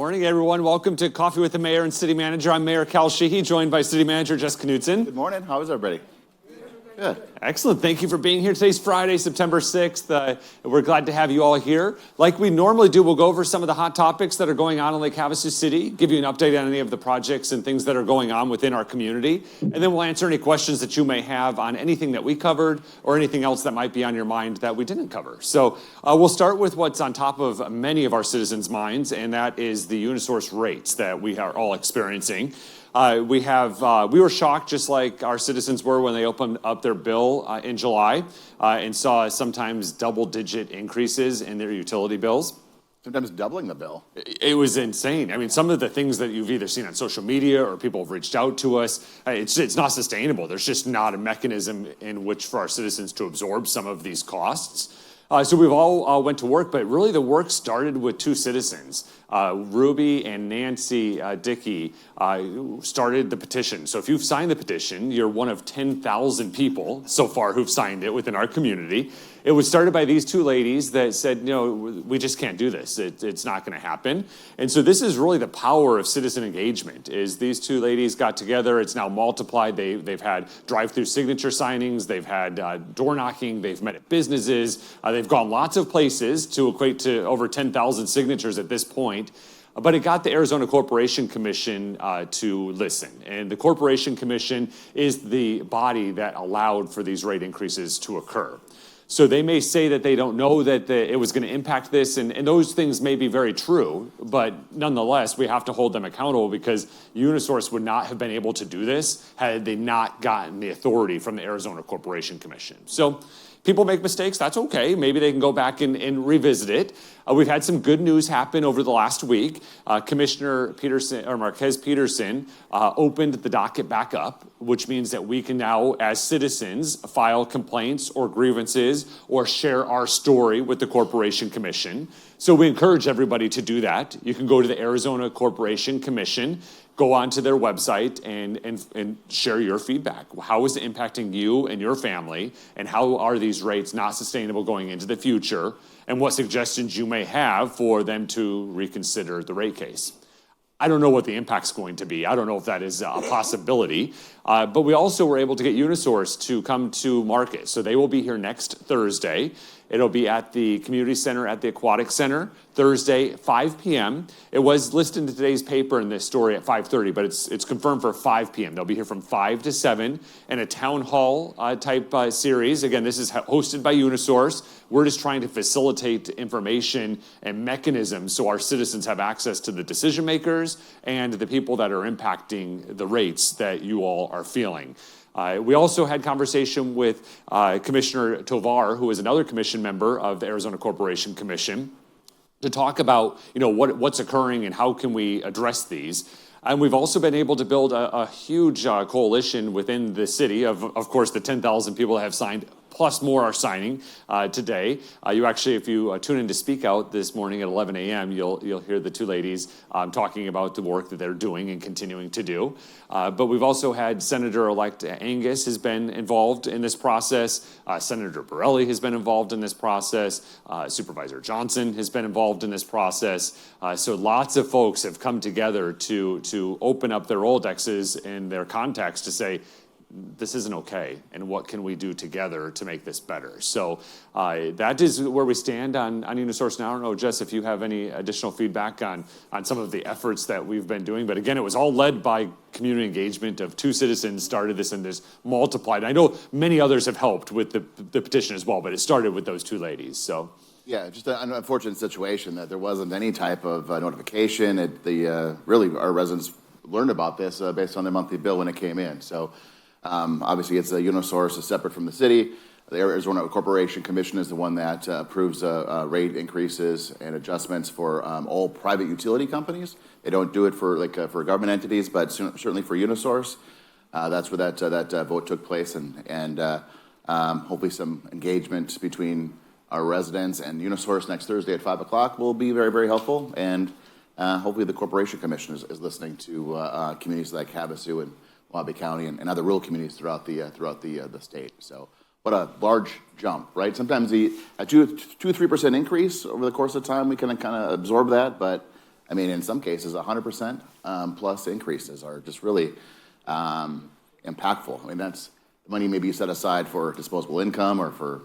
morning, everyone. Welcome to Coffee with the Mayor and City Manager. I'm Mayor Cal Sheehy, joined by City Manager Jess Knudsen. Good morning. How is everybody? Good. Excellent. Thank you for being here. Today's Friday, September 6th. We're glad to have you all here. Like we normally do, we'll go over some of the hot topics that are going on in Lake Havasu City, give you an update on any of the projects and things that are going on within our community, and then we'll answer any questions that you may have on anything that we covered or anything else that might be on your mind that we didn't cover. So we'll start with what's on top of many of our citizens' minds, and that is the Unisource rates that we are all experiencing. We were shocked, just like our citizens were when they opened up their bill in July and saw sometimes double-digit increases in their utility bills. Sometimes doubling the bill. It was insane. I mean, some of the things that you've either seen on social media or people have reached out to us, it's not sustainable. There's just not a mechanism in which for our citizens to absorb some of these costs. So we've all went to work, but really the work started with two citizens. Ruby and Nancy Dickey started the petition. So if you've signed the petition, you're one of 10,000 people so far who've signed it within our community. It was started by these two ladies that said, no, we just can't do this. It's not going to happen. And so this is really the power of citizen engagement, is these two ladies got together. It's now multiplied. They've had drive-through signature signings. They've had door knocking. They've met at businesses. They've gone lots of places to equate to over 10,000 signatures at this point. But it got the Arizona Corporation Commission to listen. And the Corporation Commission is the body that allowed for these rate increases to occur. So they may say that they don't know that it was going to impact this, and those things may be very true, but nonetheless, we have to hold them accountable because Unisource would not have been able to do this had they not gotten the authority from the Arizona Corporation Commission. So people make mistakes, that's okay. Maybe they can go back and revisit it. We've had some good news happen over the last week. Commissioner Marquez Peterson opened the docket back up, which means that we can now, as citizens, file complaints or grievances or share our story with the Corporation Commission. So we encourage everybody to do that. You can go to the Arizona Corporation Commission, go onto their website and share your feedback. How is it impacting you and your family? And how are these rates not sustainable going into the future? And what suggestions you may have for them to reconsider the rate case. I don't know what the impact's going to be. I don't know if that is a possibility. But we also were able to get Unisource to come to market. So they will be here next Thursday. It'll be at the community center at the Aquatic Center, Thursday, 5 p.m. It was listed in today's paper in this story at 5:30, but it's confirmed for 5 p.m. They'll be here from 5 to 7 in a town hall type series. Again, this is hosted by Unisource. We're just trying to facilitate information and mechanisms so our citizens have access to the decision makers and the people that are impacting the rates that you all are feeling. We also had conversation with Commissioner Tovar, who is another commission member of the Arizona Corporation Commission, to talk about what's occurring and how can we address these. And we've also been able to build a huge coalition within the city of course, the 10,000 people that have signed, plus more are signing today. You actually, if you tune in to Speak Out this morning at 11 a.m., you'll hear the two ladies talking about the work that they're doing and continuing to do. But we've also had Senator-elect Angus has been involved in this process. Senator Borelli has been involved in this process. Supervisor Johnson has been involved in this process. So lots of folks have come together to open up their Rolodexes and their contacts to say, this isn't okay, and what can we do together to make this better? So that is where we stand on Unisource now. I don't know, Jess, if you have any additional feedback on some of the efforts that we've been doing. But again, it was all led by community engagement of two citizens started this and this multiplied. I know many others have helped with the petition as well, but it started with those two ladies. So yeah, just an unfortunate situation that there wasn't any type of notification. Really, our residents learned about this based on their monthly bill when it came in. So obviously, it's a Unisource, is separate from the city. The Arizona Corporation Commission is the one that approves rate increases and adjustments for all private utility companies. They don't do it for government entities, but certainly for Unisource. That's where that vote took place, and hopefully some engagement between our residents and Unisource next Thursday at 5 o'clock will be very, very helpful. And hopefully the Corporation Commission is listening to communities like Havasu and Wabi County and other rural communities throughout the state. So what a large jump, right? Sometimes a 2-3% increase over the course of time, we can kind of absorb that, but I mean, in some cases, 100% plus increases are just really impactful. I mean, that's money maybe set aside for disposable income or for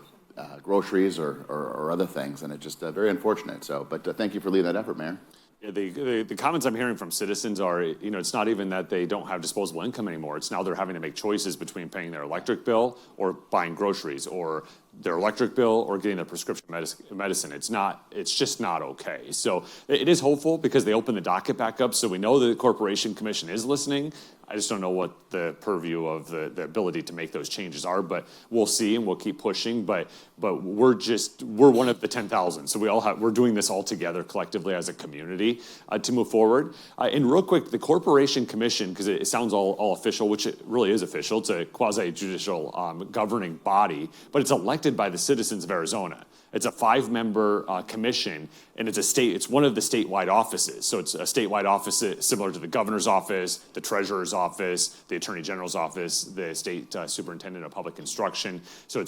groceries or other things, and it's just very unfortunate. So, but thank you for leading that effort, Mayor. Yeah, the comments I'm hearing from citizens are, it's not even that they don't have disposable income anymore. It's now they're having to make choices between paying their electric bill or buying groceries, or their electric bill or getting their prescription medicine. It's just not okay. So it is hopeful because they open the docket back up. So we know the Corporation Commission is listening. I just don't know what the purview of the ability to make those changes are, but we'll see and we'll keep pushing. But we're one of the 10,000. So we're doing this all together collectively as a community to move forward. And real quick, the Corporation Commission, because it sounds all official, which it really is official. It's a quasi-judicial governing body, but it's elected by the citizens of Arizona. It's a 5-member commission, and it's one of the statewide offices. So it's a statewide office similar to the governor's office, the treasurer's office, the attorney general's office, the state superintendent of public instruction. So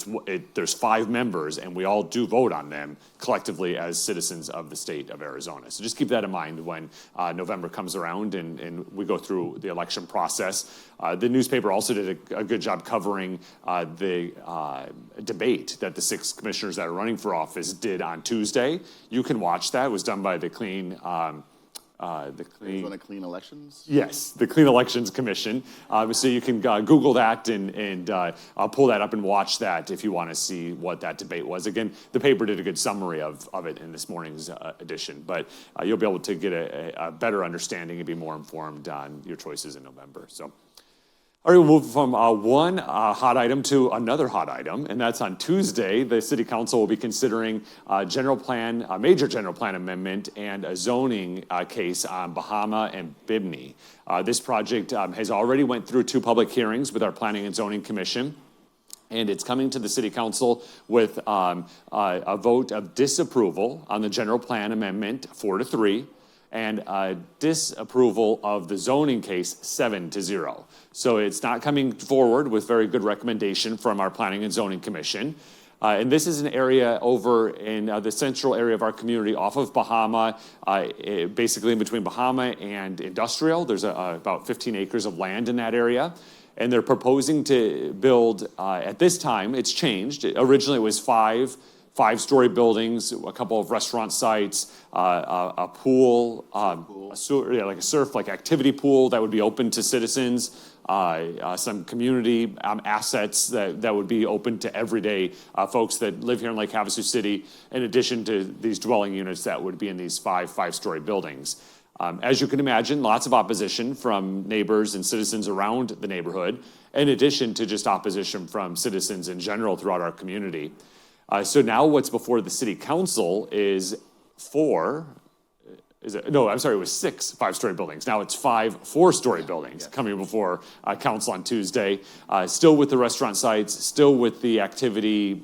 there's 5 members, and we all do vote on them collectively as citizens of the state of Arizona. So just keep that in mind when November comes around and we go through the election process. The newspaper also did a good job covering the debate that the 6 commissioners that are running for office did on Tuesday. You can watch that. It was done by the Clean Elections? Yes, the Clean Elections Commission. So you can Google that and I'll pull that up and watch that if you want to see what that debate was. Again, the paper did a good summary of it in this morning's edition, but you'll be able to get a better understanding and be more informed on your choices in November. So. All right, we'll move from one hot item to another hot item, and that's on Tuesday. The City Council will be considering a major general plan amendment and a zoning case on Bahama and Bibney. This project has already went through 2 public hearings with our Planning and Zoning Commission, and it's coming to the City Council with a vote of disapproval on the general plan amendment 4-3. And disapproval of the zoning case 7-0. So it's not coming forward with very good recommendation from our Planning and Zoning Commission. And this is an area over in the central area of our community off of Bahama, basically in between Bahama and Industrial. There's about 15 acres of land in that area. And they're proposing to build, at this time, it's changed. Originally it was 5-story buildings, a couple of restaurant sites, a pool, like a surf, like activity pool that would be open to citizens, some community assets that would be open to everyday folks that live here in Lake Havasu City, in addition to these dwelling units that would be in these 5-story buildings. As you can imagine, lots of opposition from neighbors and citizens around the neighborhood, in addition to just opposition from citizens in general throughout our community. So now what's before the City Council is 6 5-story buildings. Now it's 5 4-story buildings coming before Council on Tuesday. Still with the restaurant sites, still with the activity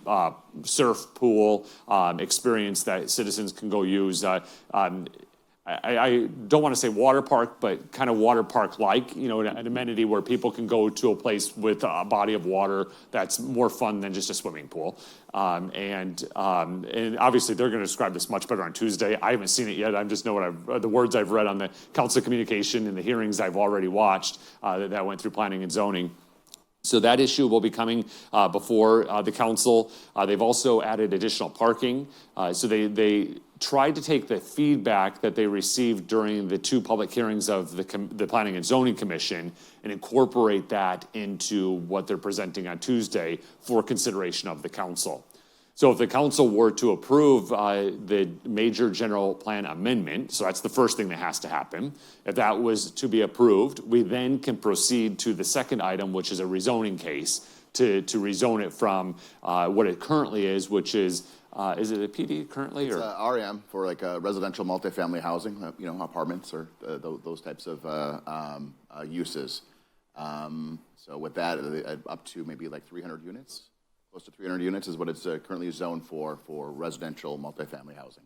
surf pool experience that citizens can go use. I don't want to say water park, but kind of water park-like, an amenity where people can go to a place with a body of water that's more fun than just a swimming pool. And obviously they're going to describe this much better on Tuesday. I haven't seen it yet. I just know the words I've read on the Council Communication and the hearings I've already watched that went through Planning and Zoning. So that issue will be coming before the council. They've also added additional parking. So they tried to take the feedback that they received during the 2 public hearings of the Planning and Zoning Commission and incorporate that into what they're presenting on Tuesday for consideration of the council. So if the council were to approve the major general plan amendment, so that's the first thing that has to happen. If that was to be approved, we then can proceed to the second item, which is a rezoning case, to rezone it from what it currently is, which is it a PD currently? It's REM for like residential multifamily housing, apartments or those types of uses. So with that, up to maybe like 300 units. Close to 300 units is what it's currently zoned for residential multifamily housing.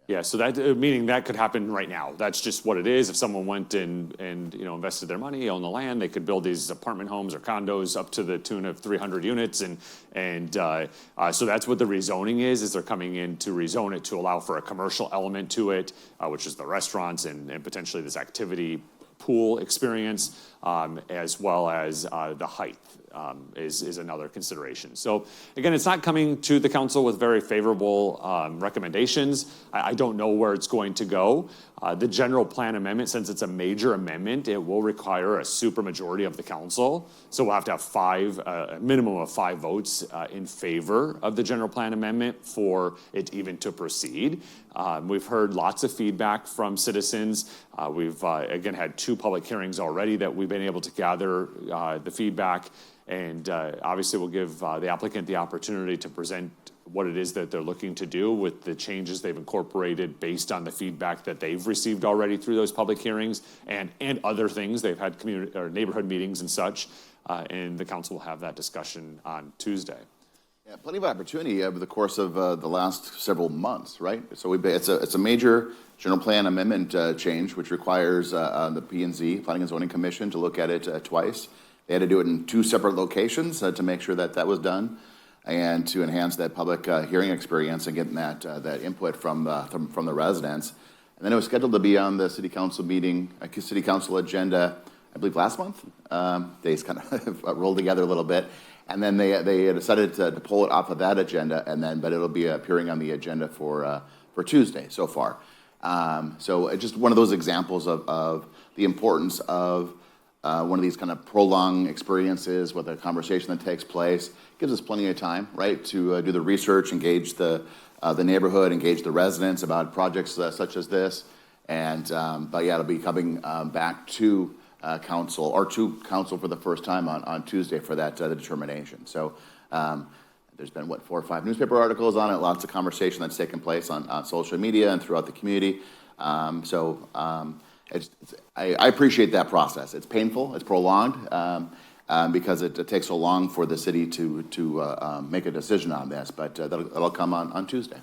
Yeah, so that, meaning that could happen right now. That's just what it is. If someone went and invested their money, owned the land, they could build these apartment homes or condos up to the tune of 300 units. So that's what the rezoning is they're coming in to rezone it to allow for a commercial element to it, which is the restaurants and potentially this activity pool experience, as well as the height is another consideration. So again, it's not coming to the council with very favorable recommendations. I don't know where it's going to go. The general plan amendment, since it's a major amendment, it will require a supermajority of the council. So we'll have to have a minimum of 5 votes in favor of the general plan amendment for it even to proceed. We've heard lots of feedback from citizens. We've again had 2 public hearings already that we've been able to gather the feedback, and obviously we'll give the applicant the opportunity to present what it is that they're looking to do with the changes they've incorporated based on the feedback that they've received already through those public hearings and other things. They've had community or neighborhood meetings and such, and the council will have that discussion on Tuesday. Yeah, plenty of opportunity over the course of the last several months, right? So it's a major general plan amendment change, which requires the P&Z, Planning and Zoning Commission, to look at it twice. They had to do it in 2 separate locations to make sure that was done, and to enhance that public hearing experience and getting that input from the residents. And then it was scheduled to be on the city council agenda, I believe last month. Days kind of rolled together a little bit. And then they decided to pull it off of that agenda, but it'll be appearing on the agenda for Tuesday so far. So it's just one of those examples of the importance of one of these kind of prolonged experiences with a conversation that takes place. Gives us plenty of time, right, to do the research, engage the neighborhood, engage the residents about projects such as this. But yeah, it'll be coming back to council for the first time on Tuesday for that determination. So there's been 4 or 5 newspaper articles on it, lots of conversation that's taken place on social media and throughout the community. I appreciate that process. It's painful, it's prolonged, because it takes so long for the city to make a decision on this, but that'll come on Tuesday.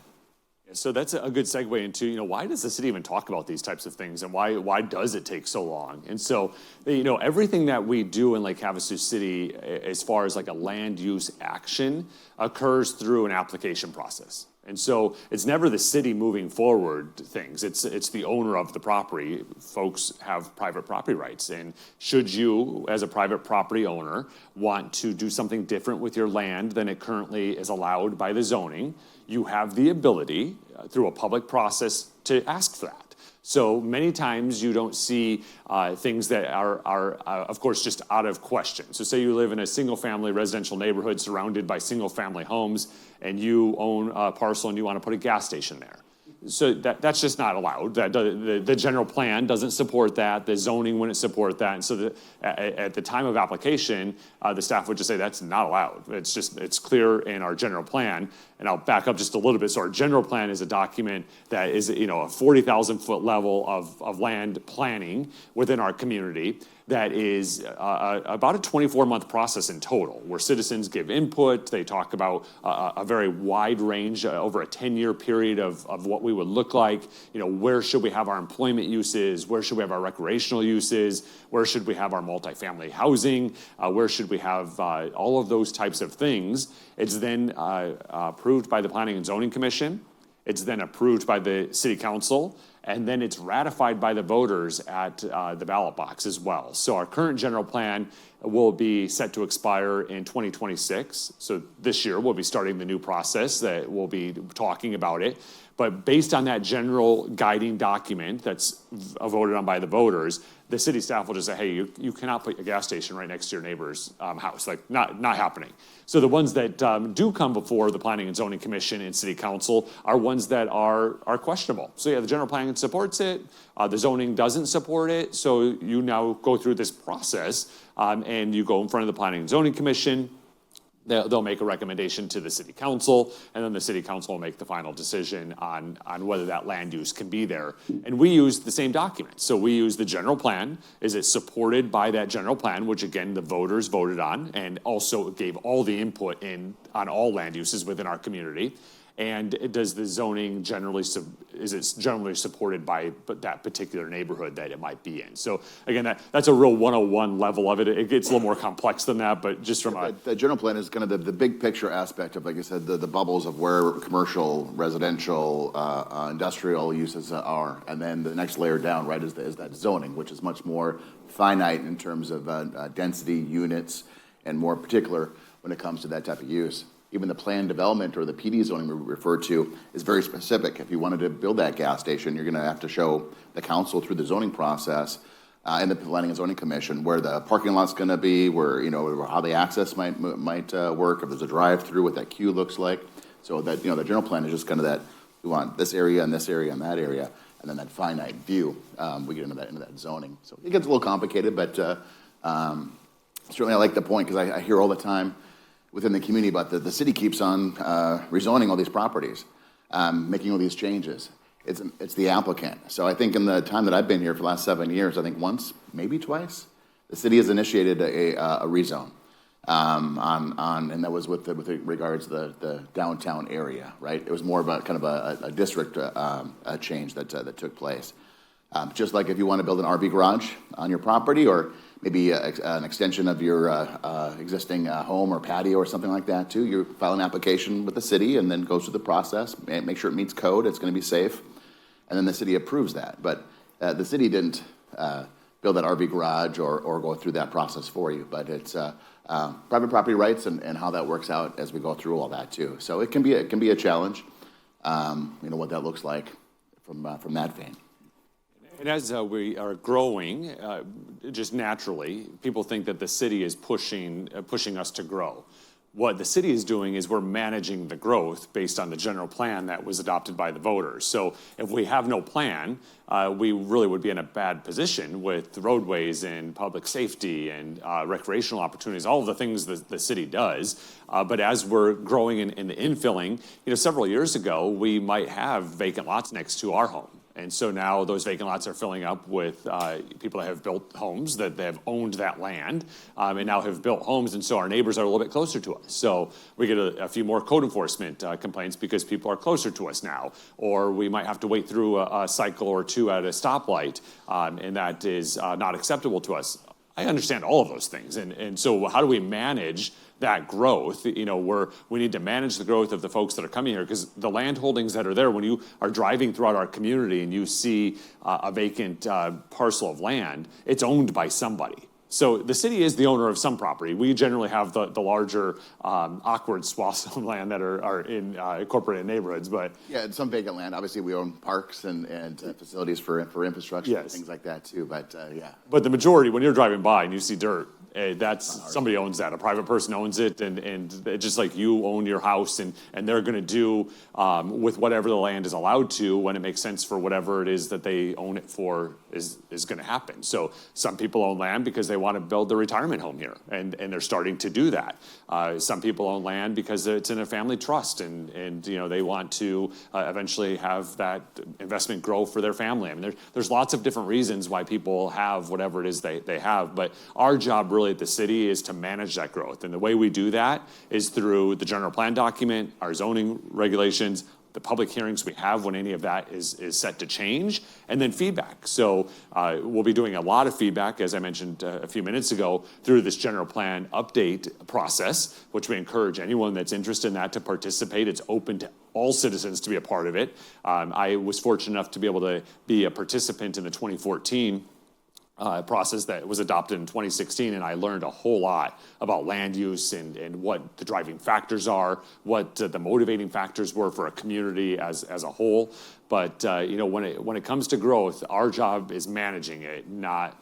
So that's a good segue into, why does the city even talk about these types of things, and why does it take so long? And so, everything that we do in Lake Havasu City as far as like a land use action occurs through an application process. And so it's never the city moving forward things. It's the owner of the property. Folks have private property rights. And should you, as a private property owner, want to do something different with your land than it currently is allowed by the zoning, you have the ability through a public process to ask for that. So many times you don't see things that are of course, just out of question. So say you live in a single-family residential neighborhood surrounded by single-family homes, and you own a parcel and you want to put a gas station there. So that's just not allowed. The general plan doesn't support that. The zoning wouldn't support that. And so at the time of application, the staff would just say that's not allowed. It's clear in our general plan. And I'll back up just a little bit. So our general plan is a document that is, a 40,000 foot level of land planning within our community. That is about a 24-month process in total, where citizens give input. They talk about a very wide range over a 10-year period of what we would look like. Where should we have our employment uses? Where should we have our recreational uses? Where should we have our multifamily housing? Where should we have all of those types of things? It's then approved by the Planning and Zoning Commission. It's then approved by the City Council, and then it's ratified by the voters at the ballot box as well. So our current general plan will be set to expire in 2026. So this year we'll be starting the new process that we'll be talking about it. But based on that general guiding document that's voted on by the voters, the city staff will just say, hey, you cannot put a gas station right next to your neighbor's house. Like, not happening. So the ones that do come before the Planning and Zoning Commission and City Council are ones that are questionable. So yeah, the general plan supports it. The zoning doesn't support it. So you now go through this process and you go in front of the Planning and Zoning Commission. They'll make a recommendation to the City Council, and then the City Council will make the final decision on whether that land use can be there. And we use the same document. So we use the general plan. Is it supported by that general plan, which again, the voters voted on and also gave all the input on all land uses within our community. And does the zoning generally, is it generally supported by that particular neighborhood that it might be in? So again, that's a real 101 level of it. It gets a little more complex than that, but just from the general plan is kind of the big picture aspect of, like I said, the bubbles of where commercial, residential, industrial uses are. And then the next layer down, right, is that zoning, which is much more finite in terms of density, units, and more particular when it comes to that type of use. Even the planned development or the PD zoning we refer to is very specific. If you wanted to build that gas station, you're going to have to show the council through the zoning process and the Planning and Zoning Commission where the parking lot's going to be, where how the access might work, if there's a drive-through, what that queue looks like. So that the general plan is just kind of that we want this area and this area and that area, and then that finite view. We get into that zoning. So it gets a little complicated, but certainly I like the point because I hear all the time within the community about the city keeps on rezoning all these properties, making all these changes. It's the applicant. So I think in the time that I've been here for the last 7 years, I think once, maybe twice, the city has initiated a rezone and that was with regards to the downtown area, right? It was more about kind of a district change that took place. Just like if you want to build an RV garage on your property or maybe an extension of your existing home or patio or something like that too, you file an application with the city and then goes through the process, make sure it meets code, it's going to be safe, and then the city approves that. But the city didn't build that RV garage or go through that process for you, but it's private property rights and how that works out as we go through all that too. So it can be a challenge, what that looks like from that vein. And as we are growing, just naturally, people think that the city is pushing us to grow. What the city is doing is we're managing the growth based on the general plan that was adopted by the voters. So if we have no plan, we really would be in a bad position with roadways and public safety and recreational opportunities, all of the things that the city does. But as we're growing in the infilling, several years ago, we might have vacant lots next to our home. And so now those vacant lots are filling up with people that have built homes, that they have owned that land, and now have built homes, and so our neighbors are a little bit closer to us. So we get a few more code enforcement complaints because people are closer to us now. Or we might have to wait through a cycle or two at a stoplight, and that is not acceptable to us. I understand all of those things. And so how do we manage that growth? We need to manage the growth of the folks that are coming here, because the land holdings that are there, when you are driving throughout our community and you see a vacant parcel of land, it's owned by somebody. So the city is the owner of some property. We generally have the larger awkward swaths of land that are in incorporated neighborhoods, but yeah, and some vacant land. Obviously, we own parks and facilities for infrastructure, yes, and things like that too. But yeah. But the majority, when you're driving by and you see dirt, that's somebody owns that. A private person owns it, and just like you own your house, and they're going to do with whatever the land is allowed to when it makes sense for whatever it is that they own it for is going to happen. So some people own land because they want to build their retirement home here, and they're starting to do that. Some people own land because it's in a family trust, and they want to eventually have that investment grow for their family. I mean, there's lots of different reasons why people have whatever it is they have, but our job really at the city is to manage that growth. And the way we do that is through the general plan document, our zoning regulations, the public hearings we have when any of that is set to change, and then feedback. So we'll be doing a lot of feedback, as I mentioned a few minutes ago, through this general plan update process, which we encourage anyone that's interested in that to participate. It's open to all citizens to be a part of it. I was fortunate enough to be able to be a participant in the 2014 process that was adopted in 2016, and I learned a whole lot about land use and what the driving factors are, what the motivating factors were for a community as a whole. But when it comes to growth, our job is managing it, not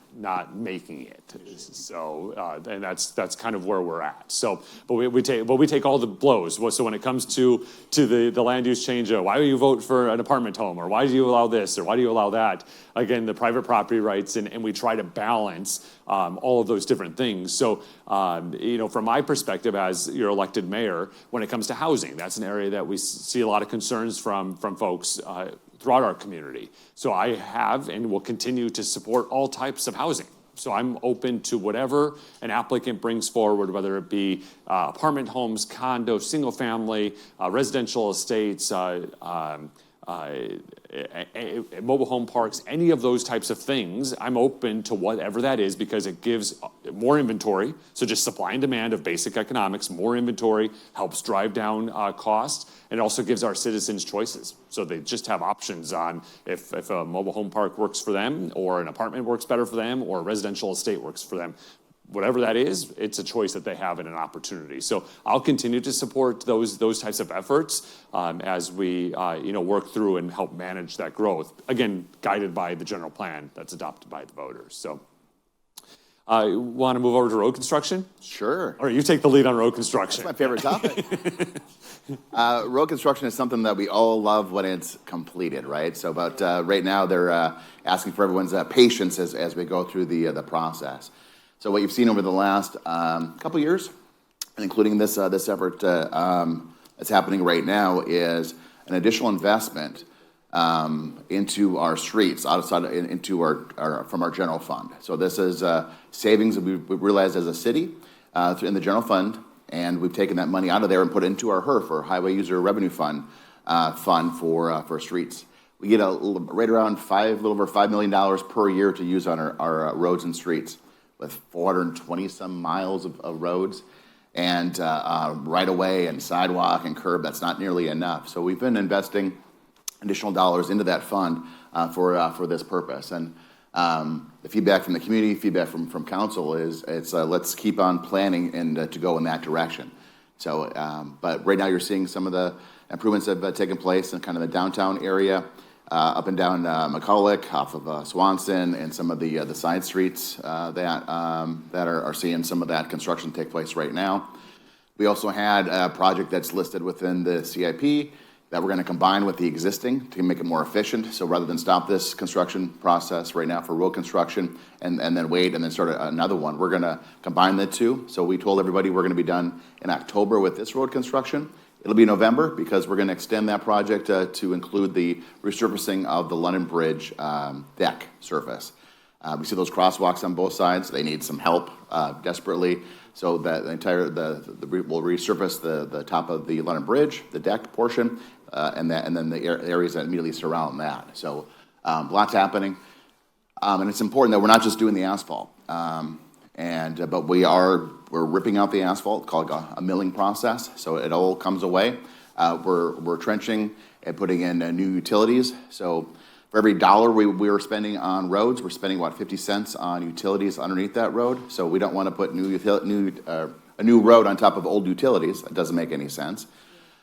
making it. So and that's kind of where we're at. So, but we take all the blows. So when it comes to the land use change, why do you vote for an apartment home, or why do you allow this, or why do you allow that? Again, the private property rights, and we try to balance all of those different things. So from my perspective as your elected mayor, when it comes to housing, that's an area that we see a lot of concerns from folks throughout our community. So I have and will continue to support all types of housing, So I'm open to whatever an applicant brings forward, whether it be apartment homes, condos, single family, residential estates, mobile home parks, any of those types of things. I'm open to whatever that is because it gives more inventory. So just supply and demand of basic economics, more inventory helps drive down costs, and it also gives our citizens choices. So they just have options on if a mobile home park works for them, or an apartment works better for them, or a residential estate works for them. Whatever that is, it's a choice that they have and an opportunity. So I'll continue to support those types of efforts as we work through and help manage that growth. Again, guided by the general plan that's adopted by the voters. So want to move over to road construction? Sure. All right, you take the lead on road construction. That's my favorite topic. Road construction is something that we all love when it's completed, right? So, but right now they're asking for everyone's patience as we go through the process. So what you've seen over the last couple years, and including this effort that's happening right now, is an additional investment into our streets, into our from our general fund. So this is savings that we've realized as a city in the general fund, and we've taken that money out of there and put it into our HERF, or Highway User Revenue Fund, for streets. We get right around a little over $5 million per year to use on our roads and streets, with 420 some miles of roads and right away and sidewalk and curb. That's not nearly enough. So we've been investing additional dollars into that fund for this purpose. And the feedback from the community, feedback from council is let's keep on planning and to go in that direction. So, but right now you're seeing some of the improvements that have taken place in kind of the downtown area, up and down McCulloch, off of Swanson, and some of the side streets that are seeing some of that construction take place right now. We also had a project that's listed within the CIP that we're going to combine with the existing to make it more efficient. So rather than stop this construction process right now for road construction and then wait and then start another one, we're going to combine the two. So we told everybody we're going to be done in October with this road construction. It'll be November because we're going to extend that project to include the resurfacing of the London Bridge deck surface. We see those crosswalks on both sides. They need some help desperately. So that we'll resurface the top of the London Bridge, the deck portion, and then the areas that immediately surround that. So lots happening, and it's important that we're not just doing the asphalt. But we're ripping out the asphalt, called a milling process, so it all comes away. We're trenching and putting in new utilities. So for every dollar we were spending on roads, we're spending about 50 cents on utilities underneath that road. So we don't want to put a new road on top of old utilities. That doesn't make any sense.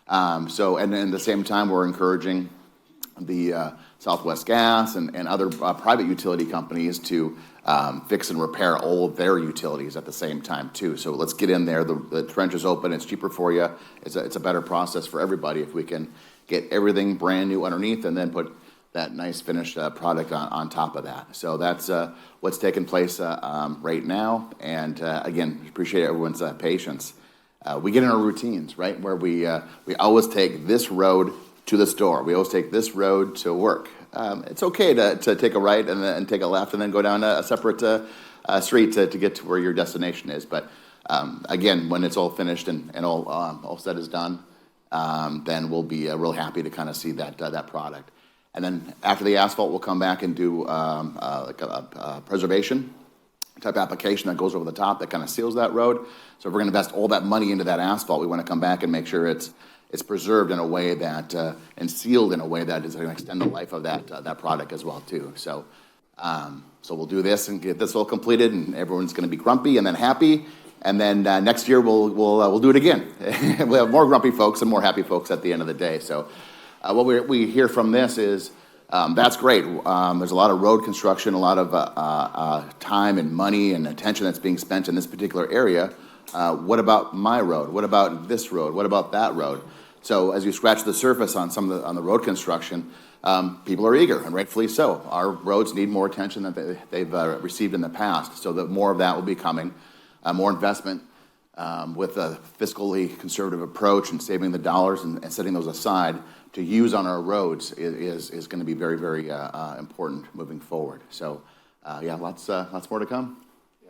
And then at the same time, we're encouraging the Southwest Gas and other private utility companies to fix and repair all of their utilities at the same time too. So let's get in there. The trench is open. It's cheaper for you. It's a better process for everybody if we can get everything brand new underneath and then put that nice finished product on top of that. So that's what's taking place right now. And again, appreciate everyone's patience. We get in our routines, right, where we always take this road to the store. We always take this road to work. It's okay to take a right and take a left and then go down a separate street to get to where your destination is. But again, when it's all finished and all said is done, then we'll be real happy to kind of see that product. And then after the asphalt, we'll come back and do like a preservation type application that goes over the top that kind of seals that road. So if we're going to invest all that money into that asphalt, we want to come back and make sure it's preserved in a way that and sealed in a way that is going to extend the life of that product as well too. So we'll do this and get this all completed, and everyone's going to be grumpy and then happy. And then next year we'll do it again. We'll have more grumpy folks and more happy folks at the end of the day. So what we hear from this is that's great. There's a lot of road construction, a lot of time and money and attention that's being spent in this particular area. What about my road? What about this road? What about that road? So as you scratch the surface on on the road construction, people are eager, and rightfully so. Our roads need more attention than they've received in the past, so that more of that will be coming, more investment with a fiscally conservative approach and saving the dollars and setting those aside to use on our roads is going to be very, very important moving forward. So, yeah, lots more to come.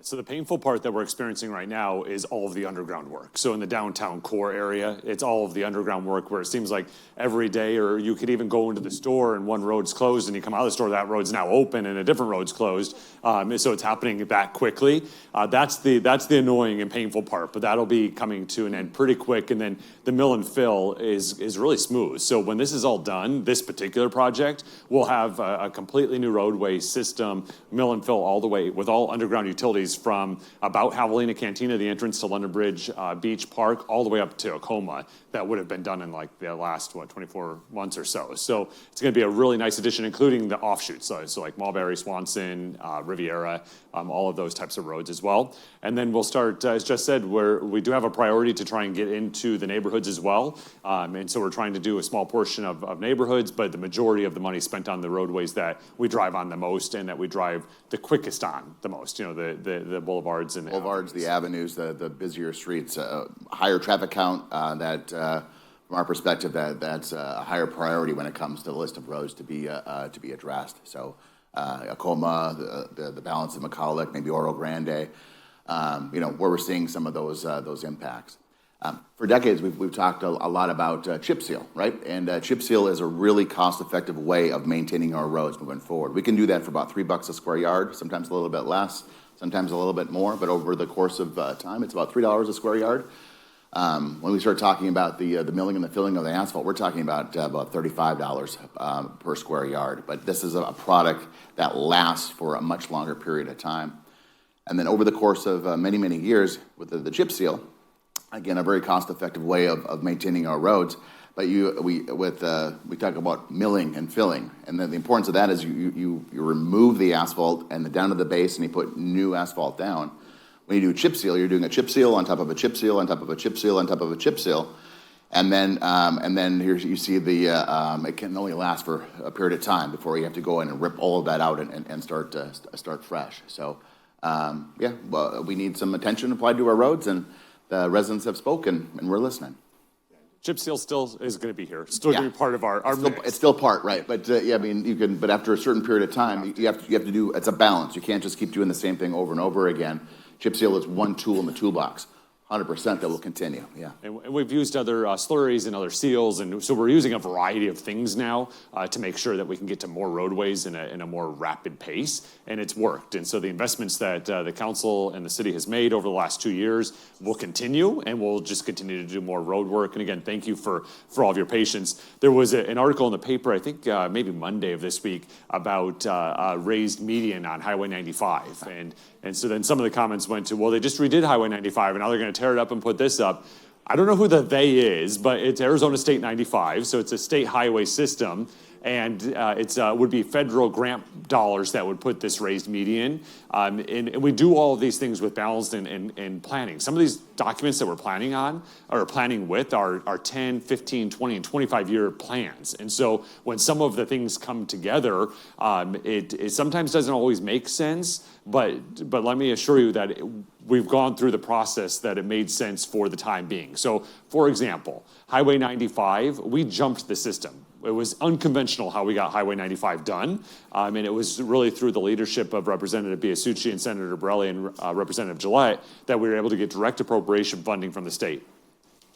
So the painful part that we're experiencing right now is all of the underground work. So in the downtown core area, it's all of the underground work where it seems like every day, or you could even go into the store and one road's closed and you come out of the store, that road's now open and a different road's closed. So it's happening that quickly. That's the annoying and painful part, but that'll be coming to an end pretty quick. And then the mill and fill is really smooth. So when this is all done, this particular project, we'll have a completely new roadway system, mill and fill all the way with all underground utilities from about Javelina Cantina, the entrance to London Bridge Beach Park, all the way up to Acoma. That would have been done in like the last, 24 months or so. So it's going to be a really nice addition, including the offshoots. So like Mulberry, Swanson, Riviera, all of those types of roads as well. And then we'll start, as just said, where we do have a priority to try and get into the neighborhoods as well. And so we're trying to do a small portion of neighborhoods, but the majority of the money spent on the roadways that we drive on the most and that we drive the quickest on the most, the boulevards and the avenues, the busier streets, higher traffic count, from our perspective, that's a higher priority when it comes to the list of roads to be addressed. So Acoma, the balance of McCulloch, maybe Oro Grande, where we're seeing some of those impacts. For decades, we've talked a lot about chip seal, right? And chip seal is a really cost-effective way of maintaining our roads moving forward. We can do that for about $3 a square yard, sometimes a little bit less, sometimes a little bit more, but over the course of time, it's about $3 a square yard. When we start talking about the milling and the filling of the asphalt, we're talking about $35 per square yard. But this is a product that lasts for a much longer period of time. And then over the course of many, many years with the chip seal, again, a very cost-effective way of maintaining our roads. But we talk about milling and filling, and then the importance of that is you remove the asphalt and down to the base, and you put new asphalt down. When you do chip seal, you're doing a chip seal on top of a chip seal on top of a chip seal on top of a chip seal, and then here you see it can only last for a period of time before you have to go in and rip all of that out and start fresh. So we need some attention applied to our roads, and the residents have spoken, and we're listening. Chip seal still is going to be here. Still going to be part of our mix. It's still part, right? But you can. But after a certain period of time, you have to do. It's a balance. You can't just keep doing the same thing over and over again. Chip seal is one tool in the toolbox. 100% that will continue, yeah. And we've used other slurries and other seals, and so we're using a variety of things now to make sure that we can get to more roadways in a more rapid pace, and it's worked. And so the investments that the council and the city has made over the last 2 years will continue, and we'll just continue to do more road work. And again, thank you for all of your patience. There was an article in the paper, I think maybe Monday of this week, about a raised median on Highway 95, and so then some of the comments went to, well, they just redid Highway 95, and now they're going to tear it up and put this up. I don't know who the they is, but it's Arizona State 95, so it's a state highway system, and it would be federal grant dollars that would put this raised median. And we do all of these things with balanced and planning. Some of these documents that we're planning on or planning with are 10, 15, 20, and 25-year plans. And so when some of the things come together, it sometimes doesn't always make sense, but let me assure you that we've gone through the process that it made sense for the time being. So, for example, Highway 95, we jumped the system. It was unconventional how we got Highway 95 done, and it was really through the leadership of Representative Biasucci and Senator Borelli and Representative Gillette that we were able to get direct appropriation funding from the state.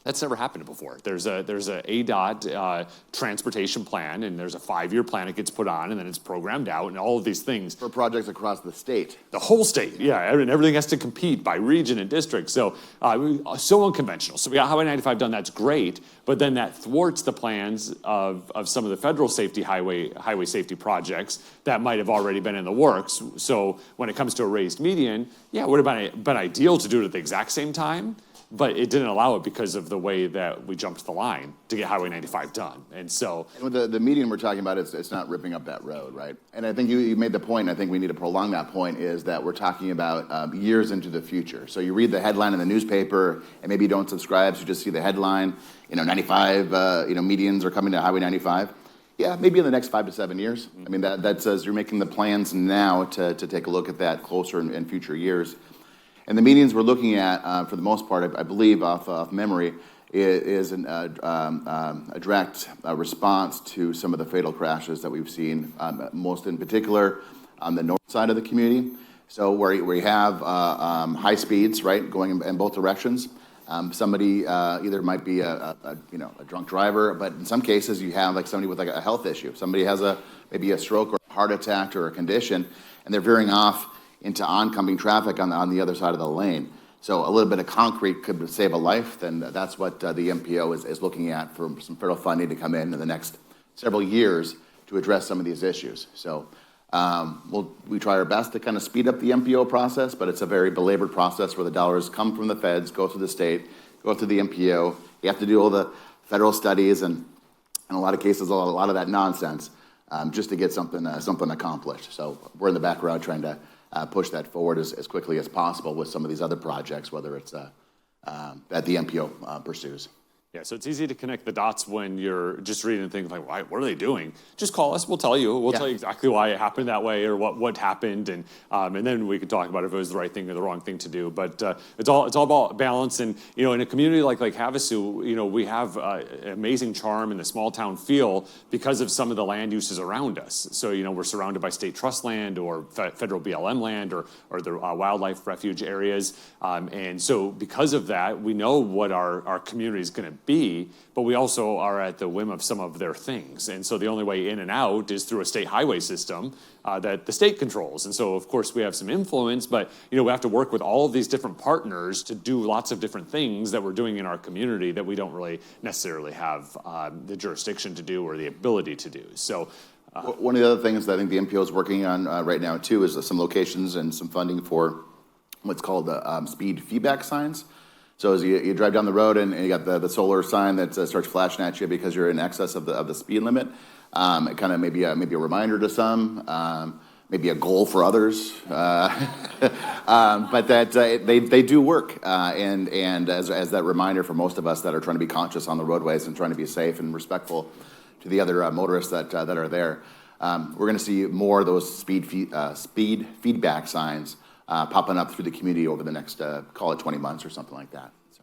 That's never happened before. There's a ADOT transportation plan, and there's a 5-year plan it gets put on, and then it's programmed out, and all of these things. For projects across the state. The whole state, yeah, and everything has to compete by region and district. So, so unconventional. So we got Highway 95 done, that's great, but then that thwarts the plans of some of the federal safety highway safety projects that might have already been in the works. So when it comes to a raised median, yeah, it would have been ideal to do it at the exact same time, but it didn't allow it because of the way that we jumped the line to get Highway 95 done. And so... And with the median we're talking about, it's not ripping up that road, right? And I think you made the point, I think we need to prolong that point, is that we're talking about years into the future. So you read the headline in the newspaper, and maybe you don't subscribe, so you just see the headline, 95, medians are coming to Highway 95. Yeah, maybe in the next 5 to 7 years. I mean, that says you're making the plans now to take a look at that closer in future years. And the medians we're looking at, for the most part, I believe, off memory, is a direct response to some of the fatal crashes that we've seen, most in particular on the north side of the community. So where you have high speeds, right, going in both directions. Somebody either might be a drunk driver, but in some cases you have like somebody with like a health issue. Somebody has maybe a stroke or a heart attack or a condition, and they're veering off into oncoming traffic on the other side of the lane. So a little bit of concrete could save a life. Then that's what the MPO is looking at for some federal funding to come in the next several years to address some of these issues. So we try our best to kind of speed up the MPO process, but it's a very belabored process where the dollars come from the feds, go through the state, go through the MPO. You have to do all the federal studies and in a lot of cases, a lot of that nonsense just to get something accomplished. So we're in the background trying to push that forward as quickly as possible with some of these other projects, whether it's that the MPO pursues. Yeah, so it's easy to connect the dots when you're just reading and thinking like, what are they doing? Just call us. We'll tell you. We'll tell you exactly why it happened that way or what happened, and then we could talk about if it was the right thing or the wrong thing to do. But it's all about balance. And in a community like Havasu, we have an amazing charm and the small town feel because of some of the land uses around us. So we're surrounded by state trust land or federal BLM land or the wildlife refuge areas, and so because of that, we know what our community is going to be, but we also are at the whim of some of their things. And so the only way in and out is through a state highway system that the state controls. And so, of course, we have some influence, but, we have to work with all of these different partners to do lots of different things that we're doing in our community that we don't really necessarily have the jurisdiction to do or the ability to do. So one of the other things that I think the MPO is working on right now, too, is some locations and some funding for what's called speed feedback signs. So as you drive down the road and you got the solar sign that starts flashing at you because you're in excess of the speed limit, it kind of maybe a reminder to some, maybe a goal for others, but that they do work, and as that reminder for most of us that are trying to be conscious on the roadways and trying to be safe and respectful to the other motorists that are there. We're going to see more of those speed feedback signs popping up through the community over the next, call it 20 months or something like that. So.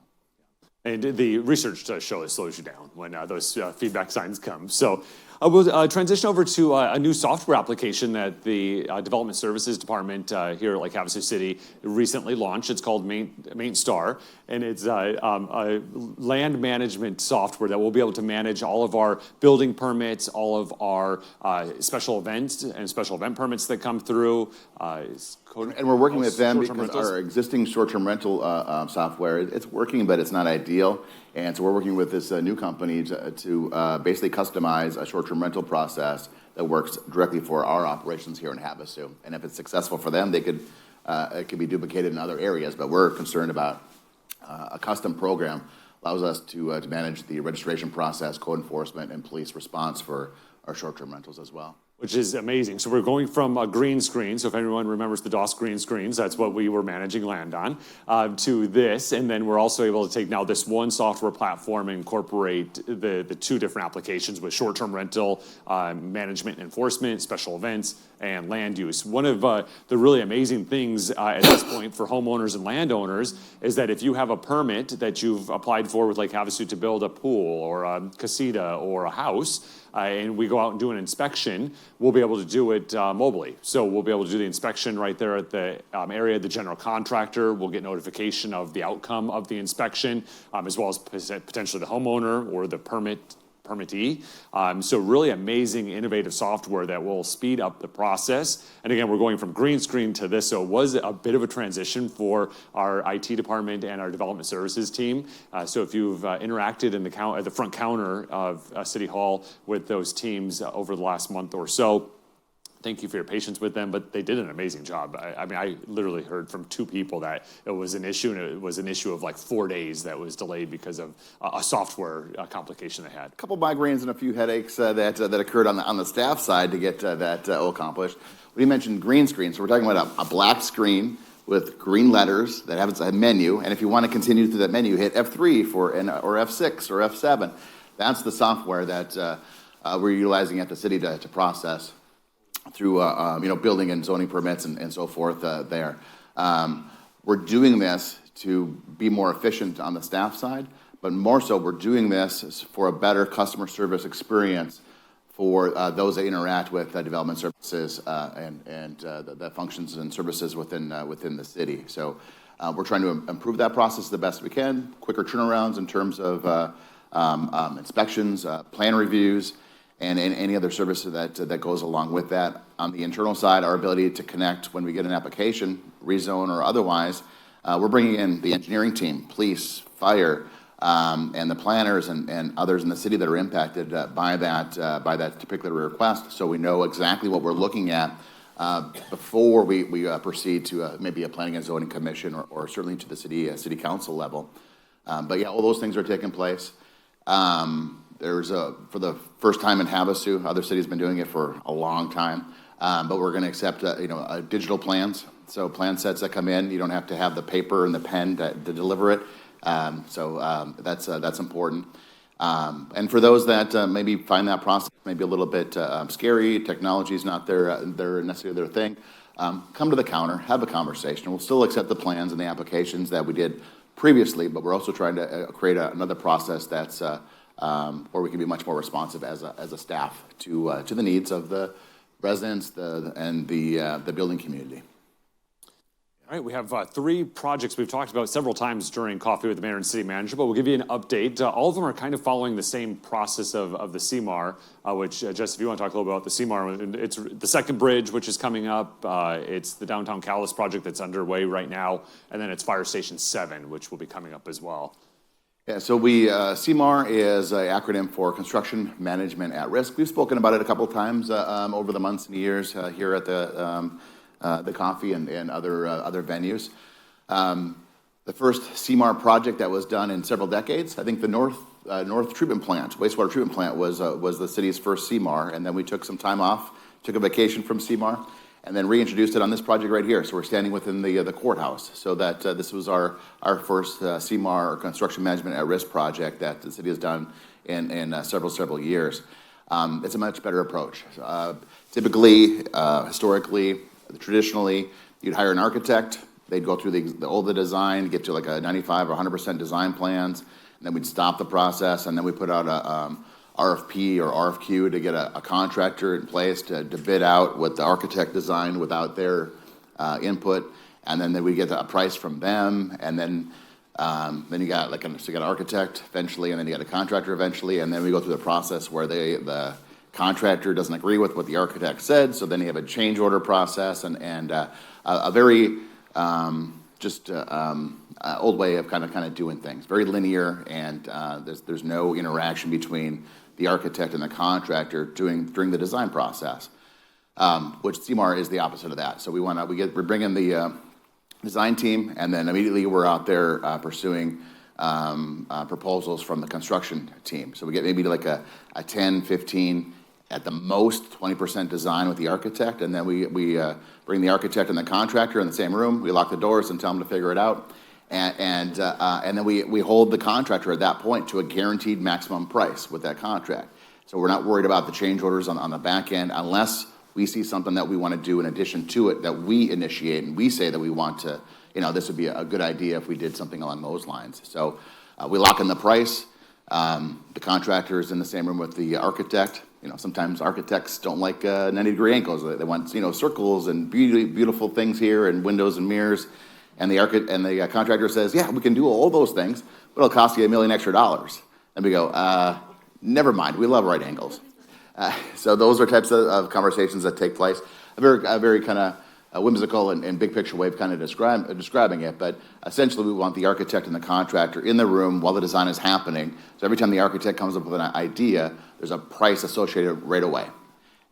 And the research does show it slows you down when those feedback signs come. So we'll transition over to a new software application that the Development Services Department here at Havasu City recently launched. It's called Main Star, and it's a land management software that will be able to manage all of our building permits, all of our special events and special event permits that come through. And we're working with them because our existing short-term rental software, it's working, but it's not ideal. And so we're working with this new company to basically customize a short-term rental process that works directly for our operations here in Havasu. And if it's successful for them, it could be duplicated in other areas. But we're concerned about a custom program allows us to manage the registration process, code enforcement, and police response for our short-term rentals as well. Which is amazing. So we're going from a green screen, so if anyone remembers the DOS green screens, that's what we were managing land on, to this, and then we're also able to take now this one software platform and incorporate the two different applications with short-term rental, management and enforcement, special events, and land use. One of the really amazing things at this point for homeowners and landowners is that if you have a permit that you've applied for with Havasu to build a pool or a casita or a house, and we go out and do an inspection, we'll be able to do it mobily. So we'll be able to do the inspection right there at the area. The general contractor will get notification of the outcome of the inspection, as well as potentially the homeowner or the permittee. So really amazing, innovative software that will speed up the process. And again, we're going from green screen to this, so it was a bit of a transition for our IT department and our development services team. So if you've interacted in at the front counter of City Hall with those teams over the last month or so, thank you for your patience with them, but they did an amazing job. I literally heard from two people that it was an issue, and it was an issue of 4 days that was delayed because of a software complication they had. A couple migraines and a few headaches that occurred on the staff side to get that all accomplished. When you mentioned green screen, so we're talking about a black screen with green letters that have a menu, and if you want to continue through that menu, hit F3 or F6 or F7. That's the software that we're utilizing at the city to process through building and zoning permits and so forth there. We're doing this to be more efficient on the staff side, but more so we're doing this for a better customer service experience for those that interact with development services and the functions and services within the city. So we're trying to improve that process the best we can, quicker turnarounds in terms of inspections, plan reviews, and any other services that goes along with that. On the internal side, our ability to connect when we get an application, rezone or otherwise, we're bringing in the engineering team, police, fire, and the planners and others in the city that are impacted by that particular request, so we know exactly what we're looking at before we proceed to maybe a planning and zoning commission or certainly to the city council level. But yeah, all those things are taking place. There's for the first time in Havasu, other cities have been doing it for a long time, but we're going to accept digital plans. So plan sets that come in, you don't have to have the paper and the pen to deliver it. So that's important. And for those that maybe find that process maybe a little bit scary, technology is not necessarily their thing, come to the counter, have a conversation. We'll still accept the plans and the applications that we did previously, but we're also trying to create another process that's where we can be much more responsive as a staff to the needs of the residents and the building community. All right, we have 3 projects we've talked about several times during Coffee with the Mayor and City Manager, but we'll give you an update. All of them are kind of following the same process of the CMAR, which, Jess, if you want to talk a little bit about the CMAR, it's the second bridge, which is coming up. It's the Downtown Calais project that's underway right now, and then it's Fire Station 7, which will be coming up as well. Yeah, so CMAR is an acronym for Construction Management at Risk. We've spoken about it a couple of times over the months and years here at the Coffee and other venues. The first CMAR project that was done in several decades, I think the North Treatment Plant, wastewater treatment plant, was the city's first CMAR, and then we took some time off, took a vacation from CMAR, and then reintroduced it on this project right here. So we're standing within the courthouse. So that this was our first CMAR, or Construction Management at Risk project that the city has done in several years. It's a much better approach. Typically, historically, traditionally, you'd hire an architect. They'd go through all the design, get to like a 95 or 100% design plans, and then we'd stop the process, and then we put out a RFP or RFQ to get a contractor in place to bid out what the architect designed without their input, and then we get a price from them, and then you got so you got an architect eventually, and then you got a contractor eventually, and then we go through the process where the contractor doesn't agree with what the architect said, so then you have a change order process and a very old way of kind of doing things, very linear, and there's no interaction between the architect and the contractor during the design process, which CMAR is the opposite of that. So we bring in the design team, and then immediately we're out there pursuing proposals from the construction team. So we get maybe like a 10, 15, at the most 20% design with the architect, and then we bring the architect and the contractor in the same room. We lock the doors and tell them to figure it out, and then we hold the contractor at that point to a guaranteed maximum price with that contract. So we're not worried about the change orders on the back end unless we see something that we want to do in addition to it that we initiate and we say that we want to, this would be a good idea if we did something along those lines. So we lock in the price. The contractor is in the same room with the architect. Sometimes architects don't like 90-degree angles. They want circles and beautiful things here and windows and mirrors. And the contractor says, "Yeah, we can do all those things, but it'll cost you $1 million extra." And we go, "Never mind. We love right angles." So those are types of conversations that take place. A very kind of whimsical and big picture way of kind of describing it, but essentially we want the architect and the contractor in the room while the design is happening. So every time the architect comes up with an idea, there's a price associated right away.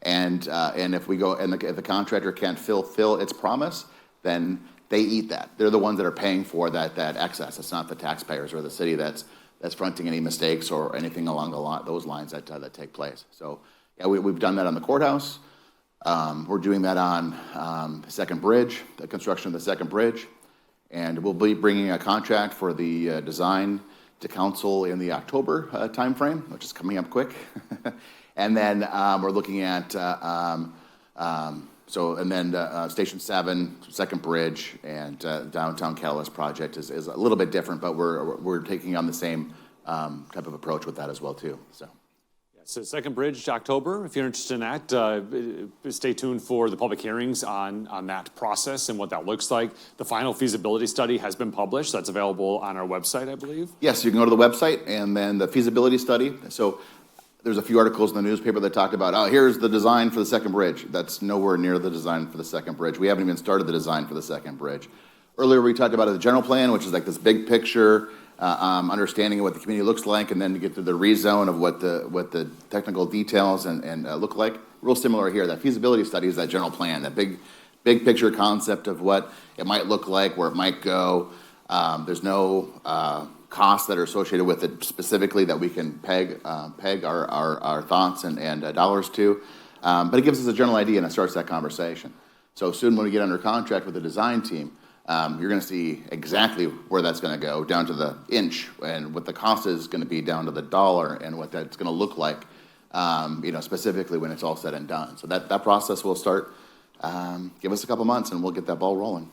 And if the contractor can't fulfill its promise, then they eat that. They're the ones that are paying for that excess. It's not the taxpayers or the city that's fronting any mistakes or anything along those lines that take place. So yeah, we've done that on the courthouse. We're doing that on the second bridge, the construction of the second bridge, and we'll be bringing a contract for the design to council in the October timeframe, which is coming up quick. And then we're looking at Station 7, second bridge, and Downtown Calais project is a little bit different, but we're taking on the same type of approach with that as well too. So. So Second Bridge, October, if you're interested in that, stay tuned for the public hearings on that process and what that looks like. The final feasibility study has been published. That's available on our website, I believe. Yes, you can go to the website and then the feasibility study. So there's a few articles in the newspaper that talked about, oh, here's the design for the second bridge. That's nowhere near the design for the second bridge. We haven't even started the design for the second bridge. Earlier, we talked about the general plan, which is like this big picture, understanding of what the community looks like, and then to get to the rezone of what the technical details and look like. Real similar here. That feasibility study is that general plan, that big picture concept of what it might look like, where it might go. There's no costs that are associated with it specifically that we can peg our thoughts and dollars to. But it gives us a general idea and it starts that conversation. So soon when we get under contract with the design team, you're going to see exactly where that's going to go, down to the inch, and what the cost is going to be down to the dollar, and what that's going to look like, specifically when it's all said and done. So that process will start. Give us a couple months, and we'll get that ball rolling.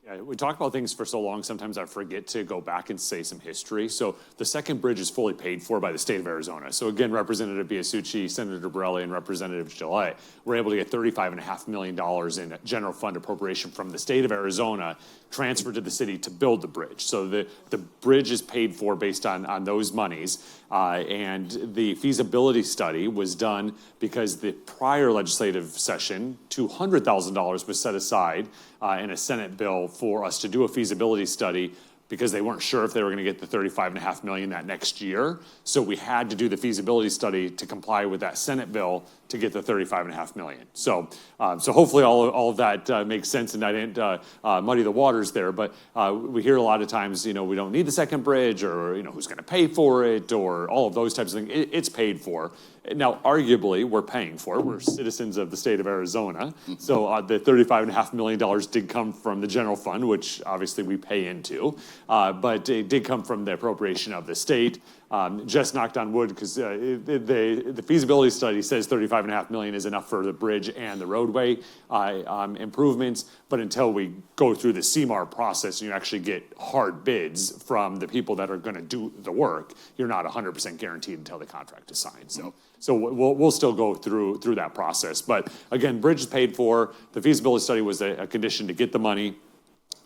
Yeah, we talk about things for so long, sometimes I forget to go back and say some history. So the second bridge is fully paid for by the state of Arizona. So again, Representative Biasucci, Senator Borelli, and Representative Gillette were able to get $35.5 million in general fund appropriation from the state of Arizona transferred to the city to build the bridge. So the bridge is paid for based on those monies. And the feasibility study was done because the prior legislative session, $200,000 was set aside in a Senate bill for us to do a feasibility study because they weren't sure if they were going to get the $35.5 million that next year. So we had to do the feasibility study to comply with that Senate bill to get the $35.5 million. So hopefully all of that makes sense, and I didn't muddy the waters there. But we hear a lot of times, we don't need the second bridge, or who's going to pay for it, or all of those types of things. It's paid for. Now, arguably, we're paying for it. We're citizens of the state of Arizona. So the $35.5 million did come from the general fund, which obviously we pay into. But it did come from the appropriation of the state. Just knocked on wood because the feasibility study says $35.5 million is enough for the bridge and the roadway improvements. But until we go through the CMAR process and you actually get hard bids from the people that are going to do the work, you're not 100% guaranteed until the contract is signed. So we'll still go through that process. But again, bridge is paid for. The feasibility study was a condition to get the money.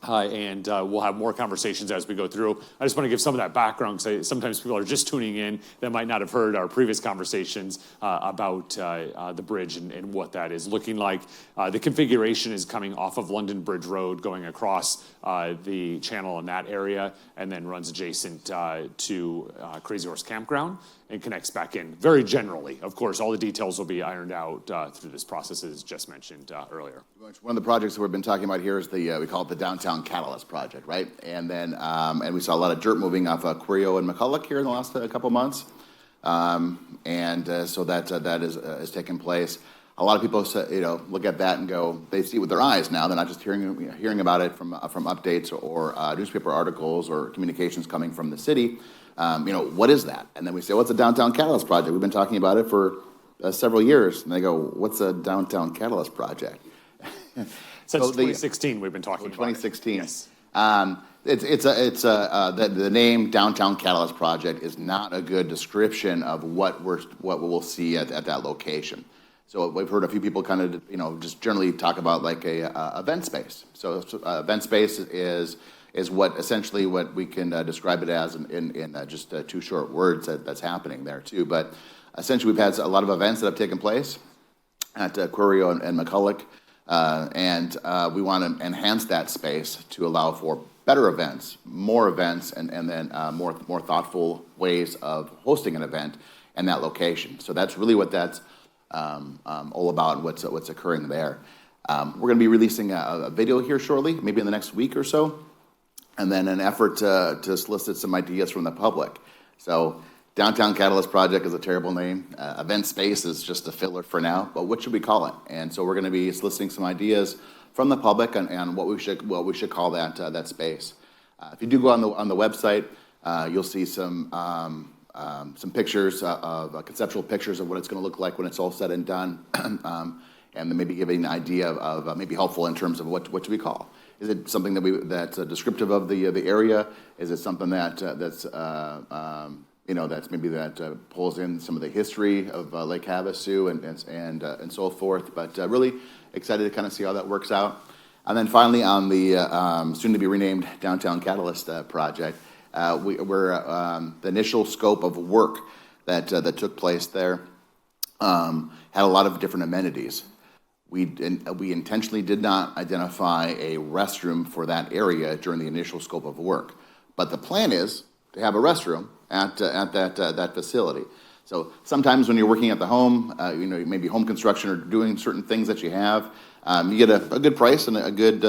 And we'll have more conversations as we go through. I just want to give some of that background because sometimes people are just tuning in that might not have heard our previous conversations about the bridge and what that is looking like. The configuration is coming off of London Bridge Road, going across the channel in that area, and then runs adjacent to Crazy Horse Campground and connects back in very generally. Of course, all the details will be ironed out through this process, as just mentioned earlier. One of the projects that we've been talking about here is we call it the Downtown Catalyst Project, right? And then, and we saw a lot of dirt moving off Curio and McCulloch here in the last couple months. So that is taking place. A lot of people look at that and go, they see it with their eyes now. They're not just hearing about it from updates or newspaper articles or communications coming from the city. What is that? And then we say, what's a Downtown Catalyst Project? We've been talking about it for several years. And they go, what's a Downtown Catalyst Project? Since 2016, we've been talking about 2016. Yes. The name Downtown Catalyst Project is not a good description of what we'll see at that location. So we've heard a few people kind of just generally talk about like a event space. So event space is what essentially what we can describe it as in just two short words that's happening there too. But essentially we've had a lot of events that have taken place at Curio and McCulloch. And we want to enhance that space to allow for better events, more events, and then more thoughtful ways of hosting an event in that location. So that's really what that's all about and what's occurring there. We're going to be releasing a video here shortly, maybe in the next week or so, and then an effort to solicit some ideas from the public. So Downtown Catalyst Project is a terrible name. Event space is just a filler for now, but what should we call it? And so we're going to be soliciting some ideas from the public on what we should call that space. If you do go on the website, you'll see some pictures of conceptual pictures of what it's going to look like when it's all said and done, and then maybe giving an idea of maybe helpful in terms of what should we call. Is it something that's descriptive of the area? Is it something that's that's maybe that pulls in some of the history of Lake Havasu and so forth. But really excited to kind of see how that works out. And then finally, on the soon-to-be renamed Downtown Catalyst project, the initial scope of work that took place there had a lot of different amenities. We intentionally did not identify a restroom for that area during the initial scope of work, but the plan is to have a restroom at that facility. So sometimes when you're working at the home, maybe home construction or doing certain things that you have, you get a good price and a good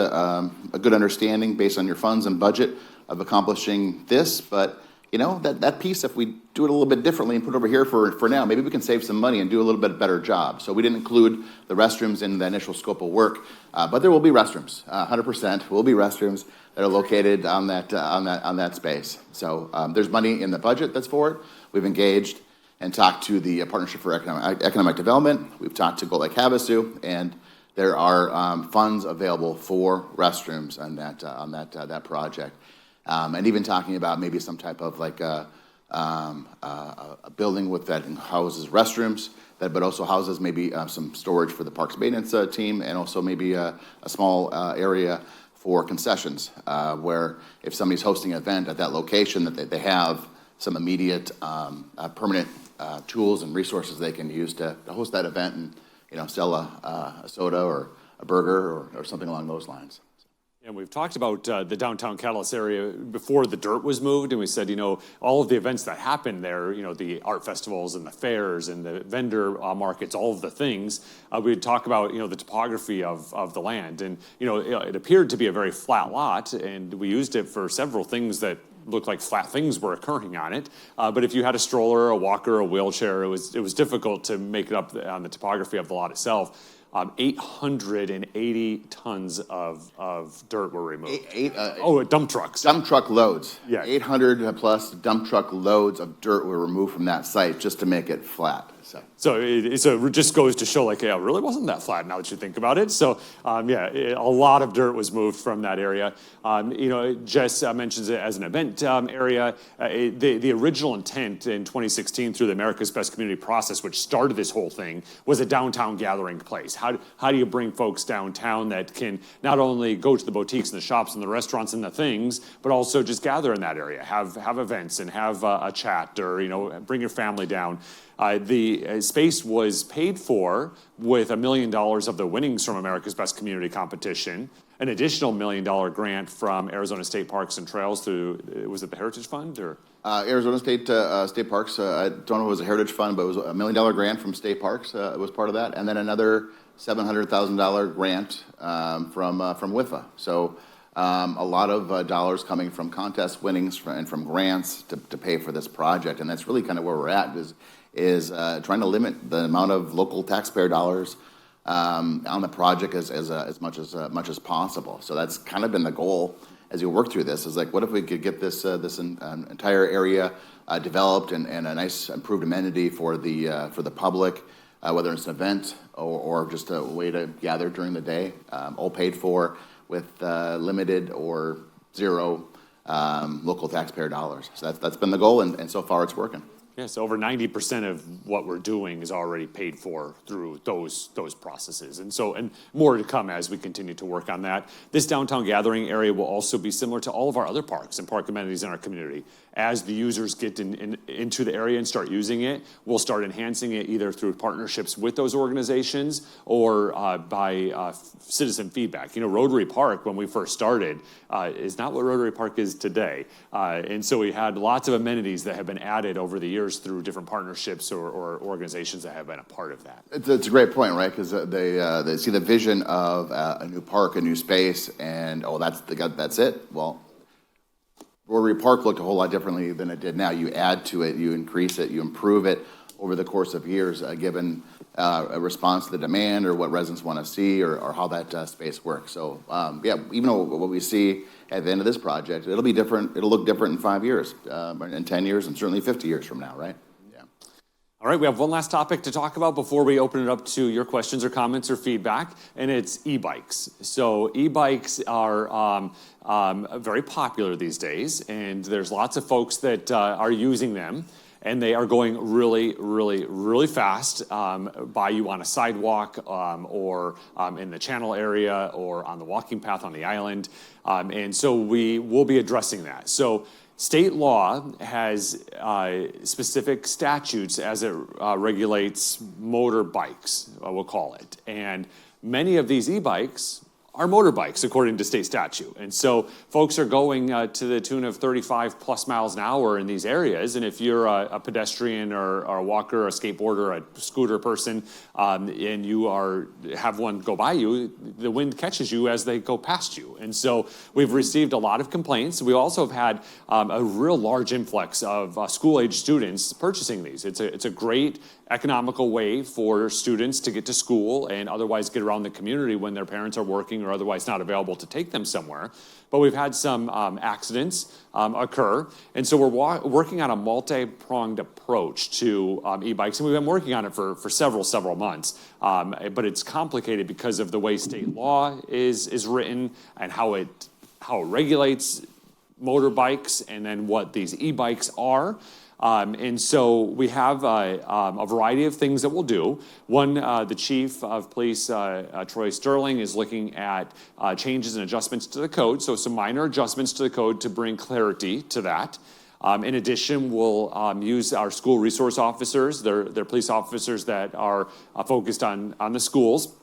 understanding based on your funds and budget of accomplishing this. But that piece, if we do it a little bit differently and put it over here for now, maybe we can save some money and do a little bit better job. So we didn't include the restrooms in the initial scope of work, but there will be restrooms. 100% will be restrooms that are located on that space. So there's money in the budget that's for it. We've engaged and talked to the Partnership for Economic Development. We've talked to Lake Havasu, and there are funds available for restrooms on that project. And even talking about maybe some type of like a building with that houses restrooms, but also houses maybe some storage for the parks maintenance team, and also maybe a small area for concessions, where if somebody's hosting an event at that location, that they have some immediate permanent tools and resources they can use to host that event and sell a soda or a burger or something along those lines. And we've talked about the downtown Catalyst area before the dirt was moved, and we said, all of the events that happen there, the art festivals and the fairs and the vendor markets, all of the things, we would talk about, the topography of the land. And, it appeared to be a very flat lot, and we used it for several things that looked like flat things were occurring on it. But if you had a stroller, a walker, a wheelchair, it was difficult to make it up on the topography of the lot itself. 880 tons of dirt were removed. Dump trucks. Dump truck loads. Yeah. 800 plus dump truck loads of dirt were removed from that site just to make it flat. So it just goes to show, it really wasn't that flat now that you think about it. So, a lot of dirt was moved from that area. Jess mentions it as an event area. The original intent in 2016 through the America's Best Community process, which started this whole thing, was a downtown gathering place. How do you bring folks downtown that can not only go to the boutiques and the shops and the restaurants and the things, but also just gather in that area, have events and have a chat, or bring your family down. The space was paid for with $1 million of the winnings from America's Best Community competition, an additional $1 million grant from Arizona State Parks and Trails through, was it the Heritage Fund or? Arizona State Parks, I don't know if it was a Heritage Fund, but it was a $1 million grant from State Parks. It was part of that. And then another $700,000 grant from WIFA. So a lot of dollars coming from contest winnings and from grants to pay for this project. And that's really kind of where we're at, is trying to limit the amount of local taxpayer dollars on the project as much as possible. So that's kind of been the goal as you work through this. Is like, what if we could get this entire area developed and a nice improved amenity for the public, whether it's an event or just a way to gather during the day, all paid for with limited or zero local taxpayer dollars. So that's been the goal, and so far it's working. Yes, over 90% of what we're doing is already paid for through those processes. And more to come as we continue to work on that. This downtown gathering area will also be similar to all of our other parks and park amenities in our community. As the users get into the area and start using it, we'll start enhancing it either through partnerships with those organizations or by citizen feedback. Rotary Park, when we first started, is not what Rotary Park is today. And so we had lots of amenities that have been added over the years through different partnerships or organizations that have been a part of that. It's a great point, right? Because they see the vision of a new park, a new space, and that's it. Well, Rotary Park looked a whole lot differently than it did now. You add to it, you increase it, you improve it over the course of years, given a response to the demand or what residents want to see or how that space works. So, even though what we see at the end of this project, it'll be different. It'll look different in 5 years, in 10 years, and certainly 50 years from now, right? Yeah. All right, we have one last topic to talk about before we open it up to your questions or comments or feedback, and it's e-bikes. So e-bikes are very popular these days, and there's lots of folks that are using them. and they are going really, really, really fast by you on a sidewalk or in the channel area or on the walking path on the island. And so we will be addressing that. So state law has specific statutes as it regulates motorbikes, we'll call it. And many of these e-bikes are motorbikes according to state statute. And so folks are going to the tune of 35 plus miles an hour in these areas. And if you're a pedestrian or a walker, a skateboarder, a scooter person, and you have one go by you, the wind catches you as they go past you. And so we've received a lot of complaints. We also have had a real large influx of school-age students purchasing these. It's a great economical way for students to get to school and otherwise get around the community when their parents are working or otherwise not available to take them somewhere. But we've had some accidents occur, and so we're working on a multi-pronged approach to e-bikes, and we've been working on it for several months. But it's complicated because of the way state law is written and how it regulates motorbikes and then what these e-bikes are. And so we have a variety of things that we'll do. One, the chief of police, Troy Sterling, is looking at changes and adjustments to the code, so some minor adjustments to the code to bring clarity to that. In addition, we'll use our school resource officers, they're police officers that are focused on the schools,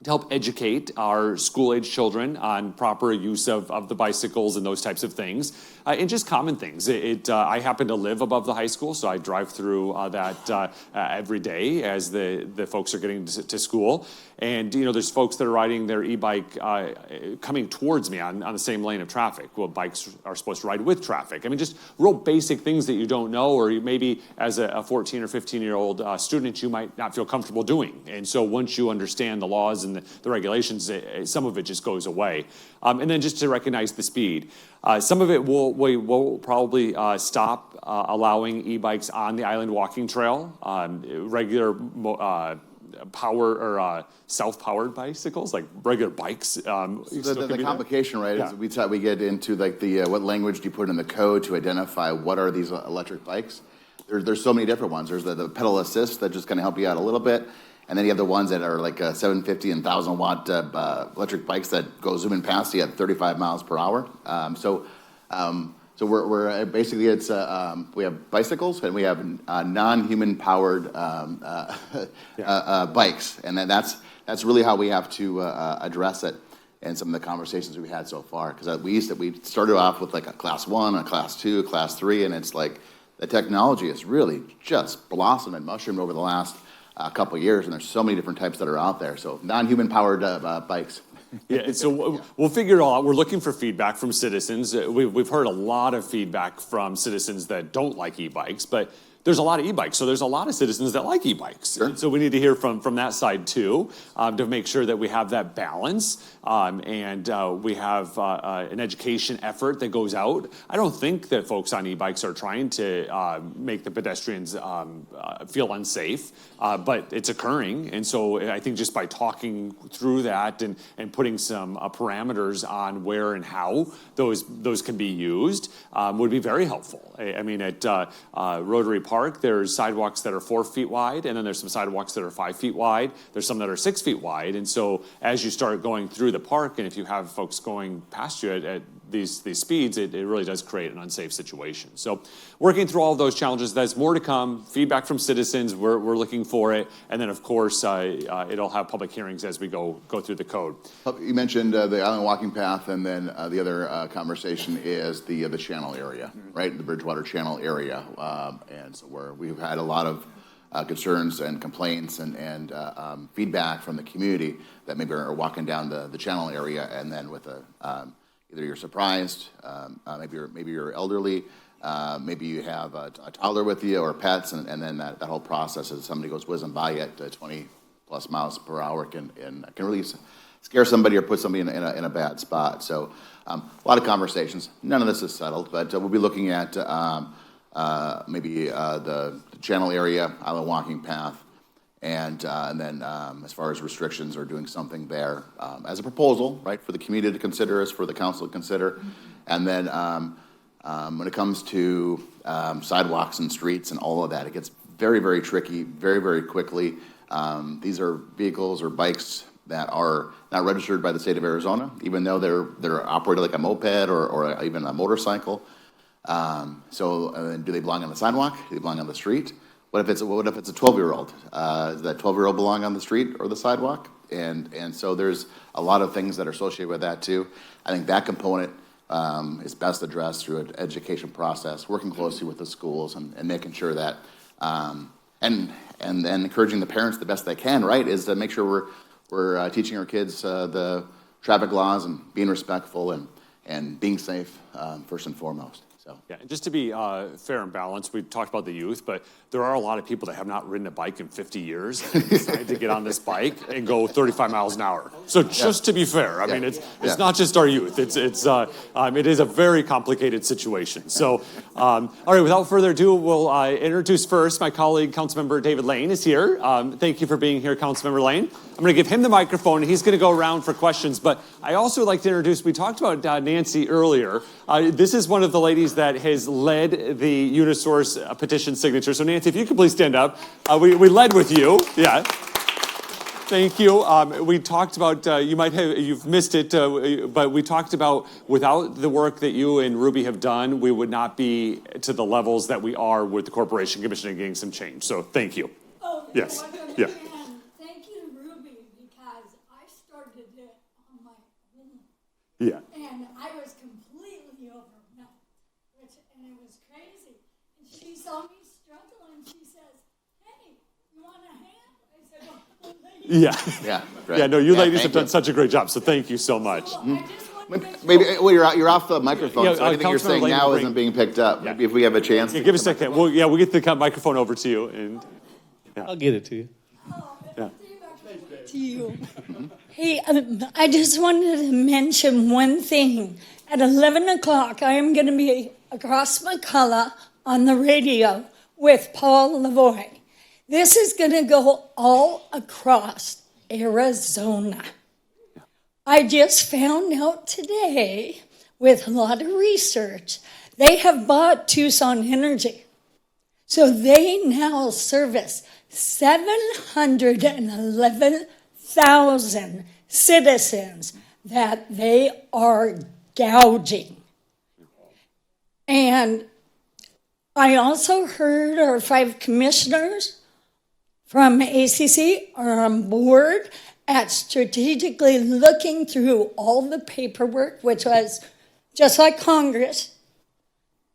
to help educate our school-age children on proper use of the bicycles and those types of things, and just common things. I happen to live above the high school, so I drive through that every day as the folks are getting to school. And there's folks that are riding their e-bike coming towards me on the same lane of traffic. Well, bikes are supposed to ride with traffic. I mean, just real basic things that you don't know, or maybe as a 14 or 15-year-old student, you might not feel comfortable doing. And so once you understand the laws and the regulations, some of it just goes away. And then just to recognize the speed. Some of it we will probably stop allowing e-bikes on the island walking trail. Regular power or self-powered bicycles, like regular bikes. So the complication, right, is we get into like the what language do you put in the code to identify what are these electric bikes? There's so many different ones. There's the pedal assist that just kind of help you out a little bit. And then you have the ones that are like 750 and 1,000 watt electric bikes that go zooming past you at 35 miles per hour. So we're basically we have bicycles and we have non-human powered bikes, and then that's really how we have to address it. And some of the conversations we had so far, because we started off with like a class 1, a class 2, a class 3, and it's like the technology has really just blossomed and mushroomed over the last couple of years, and there's so many different types that are out there. So non-human powered bikes. Yeah, so we'll figure it all out. We're looking for feedback from citizens. We've heard a lot of feedback from citizens that don't like e-bikes, but there's a lot of e-bikes, so there's a lot of citizens that like e-bikes. Sure. So we need to hear from that side too, to make sure that we have that balance, and we have an education effort that goes out. I don't think that folks on e-bikes are trying to make the pedestrians feel unsafe, but it's occurring, and so I think just by talking through that and putting some parameters on where and how those can be used would be very helpful. I mean, at Rotary Park, there's sidewalks that are 4 feet wide, and then there's some sidewalks that are 5 feet wide. There's some that are 6 feet wide, and so as you start going through the park, and if you have folks going past you at these speeds, it really does create an unsafe situation. So working through all of those challenges, there's more to come. Feedback from citizens, we're looking for it, and then of course it'll have public hearings as we go through the code. You mentioned the island walking path, and then the other conversation is the channel area, right? The Bridgewater Channel area, and so we've had a lot of concerns and complaints and feedback from the community that maybe are walking down the channel area, and then with either you're surprised, maybe you're elderly, maybe you have a toddler with you or pets, and then that whole process as somebody goes whizzing by you at 20 plus miles per hour can really scare somebody or put somebody in a bad spot. So a lot of conversations. None of this is settled, but we'll be looking at maybe the channel area, island walking path, and then as far as restrictions or doing something there as a proposal, right, for the community to consider, as for the council to consider, and then When it comes to sidewalks and streets and all of that, it gets very, very tricky very, very quickly. These are vehicles or bikes that are not registered by the state of Arizona, even though they're operated like a moped or even a motorcycle. So do they belong on the sidewalk? Do they belong on the street? What if it's a 12-year-old? Does that 12-year-old belong on the street or the sidewalk? And so there's a lot of things that are associated with that too. I think that component is best addressed through an education process, working closely with the schools and making sure that, and encouraging the parents the best they can, right, is to make sure we're teaching our kids the traffic laws and being respectful and being safe first and foremost. So. Yeah, and just to be fair and balanced, we talked about the youth, but there are a lot of people that have not ridden a bike in 50 years and decide to get on this bike and go 35 miles an hour. So just to be fair, I mean, it's not just our youth. It is a very complicated situation. So, all right, without further ado, we'll introduce first my colleague, Councilmember David Lane is here. Thank you for being here, Councilmember Lane. I'm going to give him the microphone. He's going to go around for questions, but I also would like to introduce, we talked about Nancy earlier. This is one of the ladies that has led the Unisource petition signature. So Nancy, if you could please stand up. We led with you. Yeah. Thank you. We talked about, you've missed it, but we talked about without the work that you and Ruby have done, we would not be to the levels that we are with the Corporation Commission and getting some change. So thank you. Oh, yes. Yeah. And thank you, Ruby, because I started it on my own. Yeah. And I was completely overwhelmed, and it was crazy. And she saw me struggle, and she says, "Hey, you want a hand?" I said, "Oh, thank you." Yeah. Yeah. Right. Yeah. No, you ladies have done such a great job. So thank you so much. So I just want to make sure. Maybe you're off the microphone, Yeah, so anything you're Councilmember saying Lane now will isn't being picked up. Yeah. Maybe if we have a chance. Yeah, give a second. Well, yeah, we'll get the microphone over to you. And I'll get it to you. yeah. To you. Hey, I just wanted to mention one thing. At 11 o'clock, I am going to be across McCullough on the radio with Paul Lavoie. This is going to go all across Arizona. I just found out today, with a lot of research, they have bought Tucson Energy. So they now service 711,000 citizens that they are gouging. And I also heard our 5 commissioners from ACC are on board at strategically looking through all the paperwork, which was just like Congress,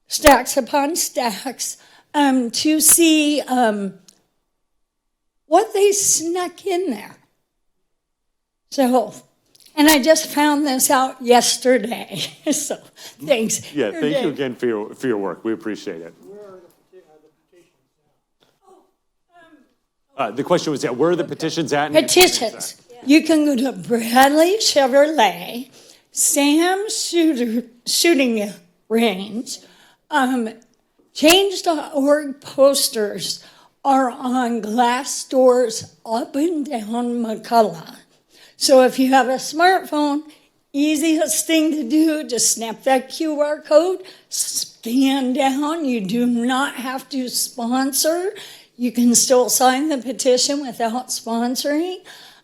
stacks upon stacks, to see what they snuck in there. So, and I just found this out yesterday. So, thanks. Yeah, thank you again for your work. We appreciate it. Where are the petitions? The question was, where are the petitions at? Petitions. You can go to Bradley Chevrolet, Sam's Shooting Range, Change.org posters are on glass doors up and down McCullough. So if you have a smartphone, easiest thing to do, just snap that QR code, scan down. You do not have to sponsor. You can still sign the petition without sponsoring.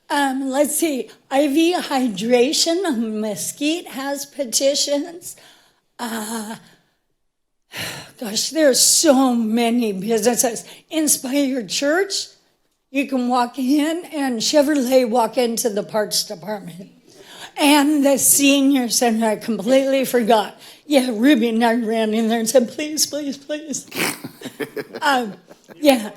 Let's see, IV Hydration of Mesquite has petitions. Gosh, there's so many businesses. Inspired Church, you can walk in, and Chevrolet walk into the parts department. And the senior center, I completely forgot. Yeah, Ruby and I ran in there and said, please, please, please. Yeah.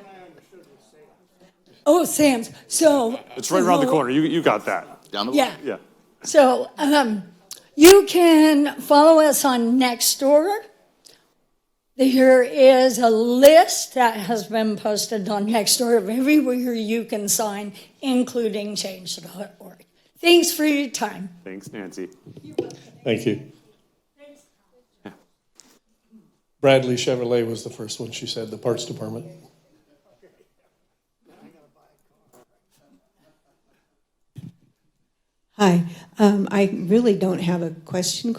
Oh, Sam's. So It's right around the corner. You got that. Down the yeah. Yeah. So you can follow us on Nextdoor. There is a list that has been posted on Nextdoor of everywhere you can sign, including change.org. Thanks for your time. Thanks, Nancy. Thank you. Thanks. Bradley Chevrolet was the first one, she said, the parts department. Hi, I really don't have a question,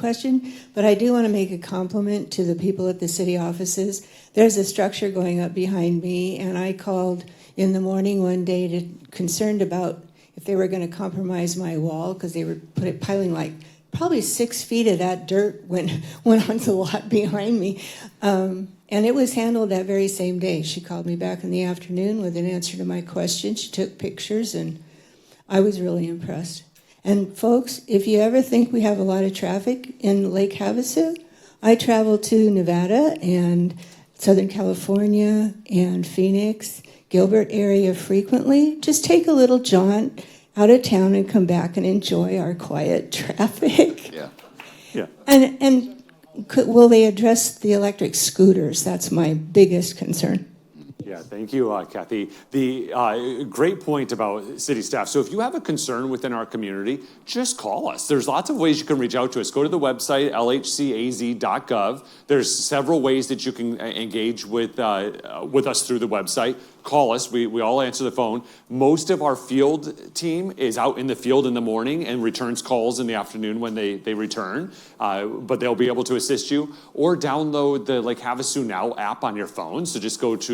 but I do want to make a compliment to the people at the city offices. There's a structure going up behind me, and I called in the morning one day concerned about if they were going to compromise my wall because they were piling like probably 6 feet of that dirt went onto the lot behind me. And it was handled that very same day. She called me back in the afternoon with an answer to my question. She took pictures, and I was really impressed. And folks, if you ever think we have a lot of traffic in Lake Havasu, I travel to Nevada and Southern California and Phoenix, Gilbert area frequently. Just take a little jaunt out of town and come back and enjoy our quiet traffic. Yeah. Yeah. And will they address the electric scooters? That's my biggest concern. Yeah, thank you, Kathy. The great point about city staff. So if you have a concern within our community, just call us. There's lots of ways you can reach out to us. Go to the website, lhcaz.gov. There's several ways that you can engage with us through the website. Call us. We all answer the phone. Most of our field team is out in the field in the morning and returns calls in the afternoon when they return. But they'll be able to assist you. Or download the Lake Havasu Now app on your phone. So just go to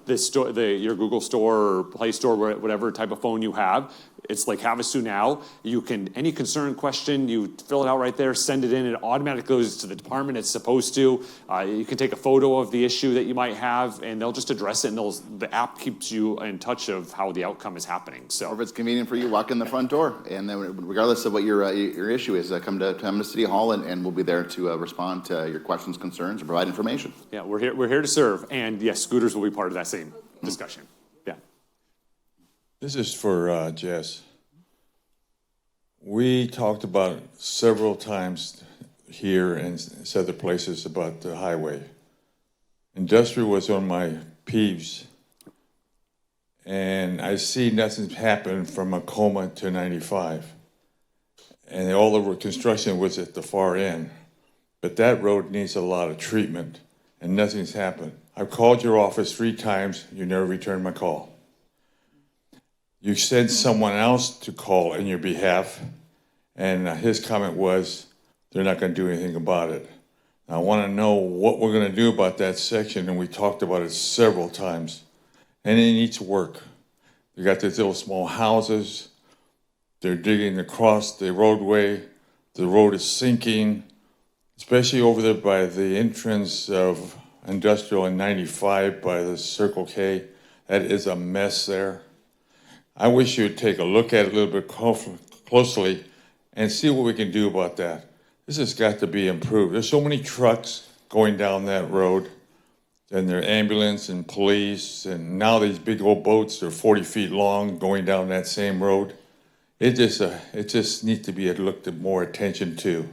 your Google Store or Play Store, whatever type of phone you have. It's like Havasu Now. You can, any concern, question, you fill it out right there, send it in, it automatically goes to the department it's supposed to. You can take a photo of the issue that you might have, and they'll just address it, and the app keeps you in touch of how the outcome is happening. So, or if it's convenient for you, walk in the front door, and then regardless of what your issue is, come to City Hall, and we'll be there to respond to your questions, concerns, and provide information. Yeah, we're here to serve, and yes, scooters will be part of that same discussion. Yeah. This is for Jess. We talked about several times here and other places about the highway. Industrial was on my peeves, and I see nothing's happened from Macoma to 95. And all the construction was at the far end. But that road needs a lot of treatment, and nothing's happened. I've called your office 3 times, you never returned my call. You sent someone else to call in your behalf, and his comment was, they're not going to do anything about it. Now, I want to know what we're going to do about that section, and we talked about it several times. And it needs work. You got these little small houses. They're digging across the roadway. The road is sinking, especially over there by the entrance of Industrial in 95 by the Circle K. That is a mess there. I wish you would take a look at it a little bit closely and see what we can do about that. This has got to be improved. There's so many trucks going down that road, and their ambulance and police, and now these big old boats are 40 feet long going down that same road. It just needs to be looked at more attention to.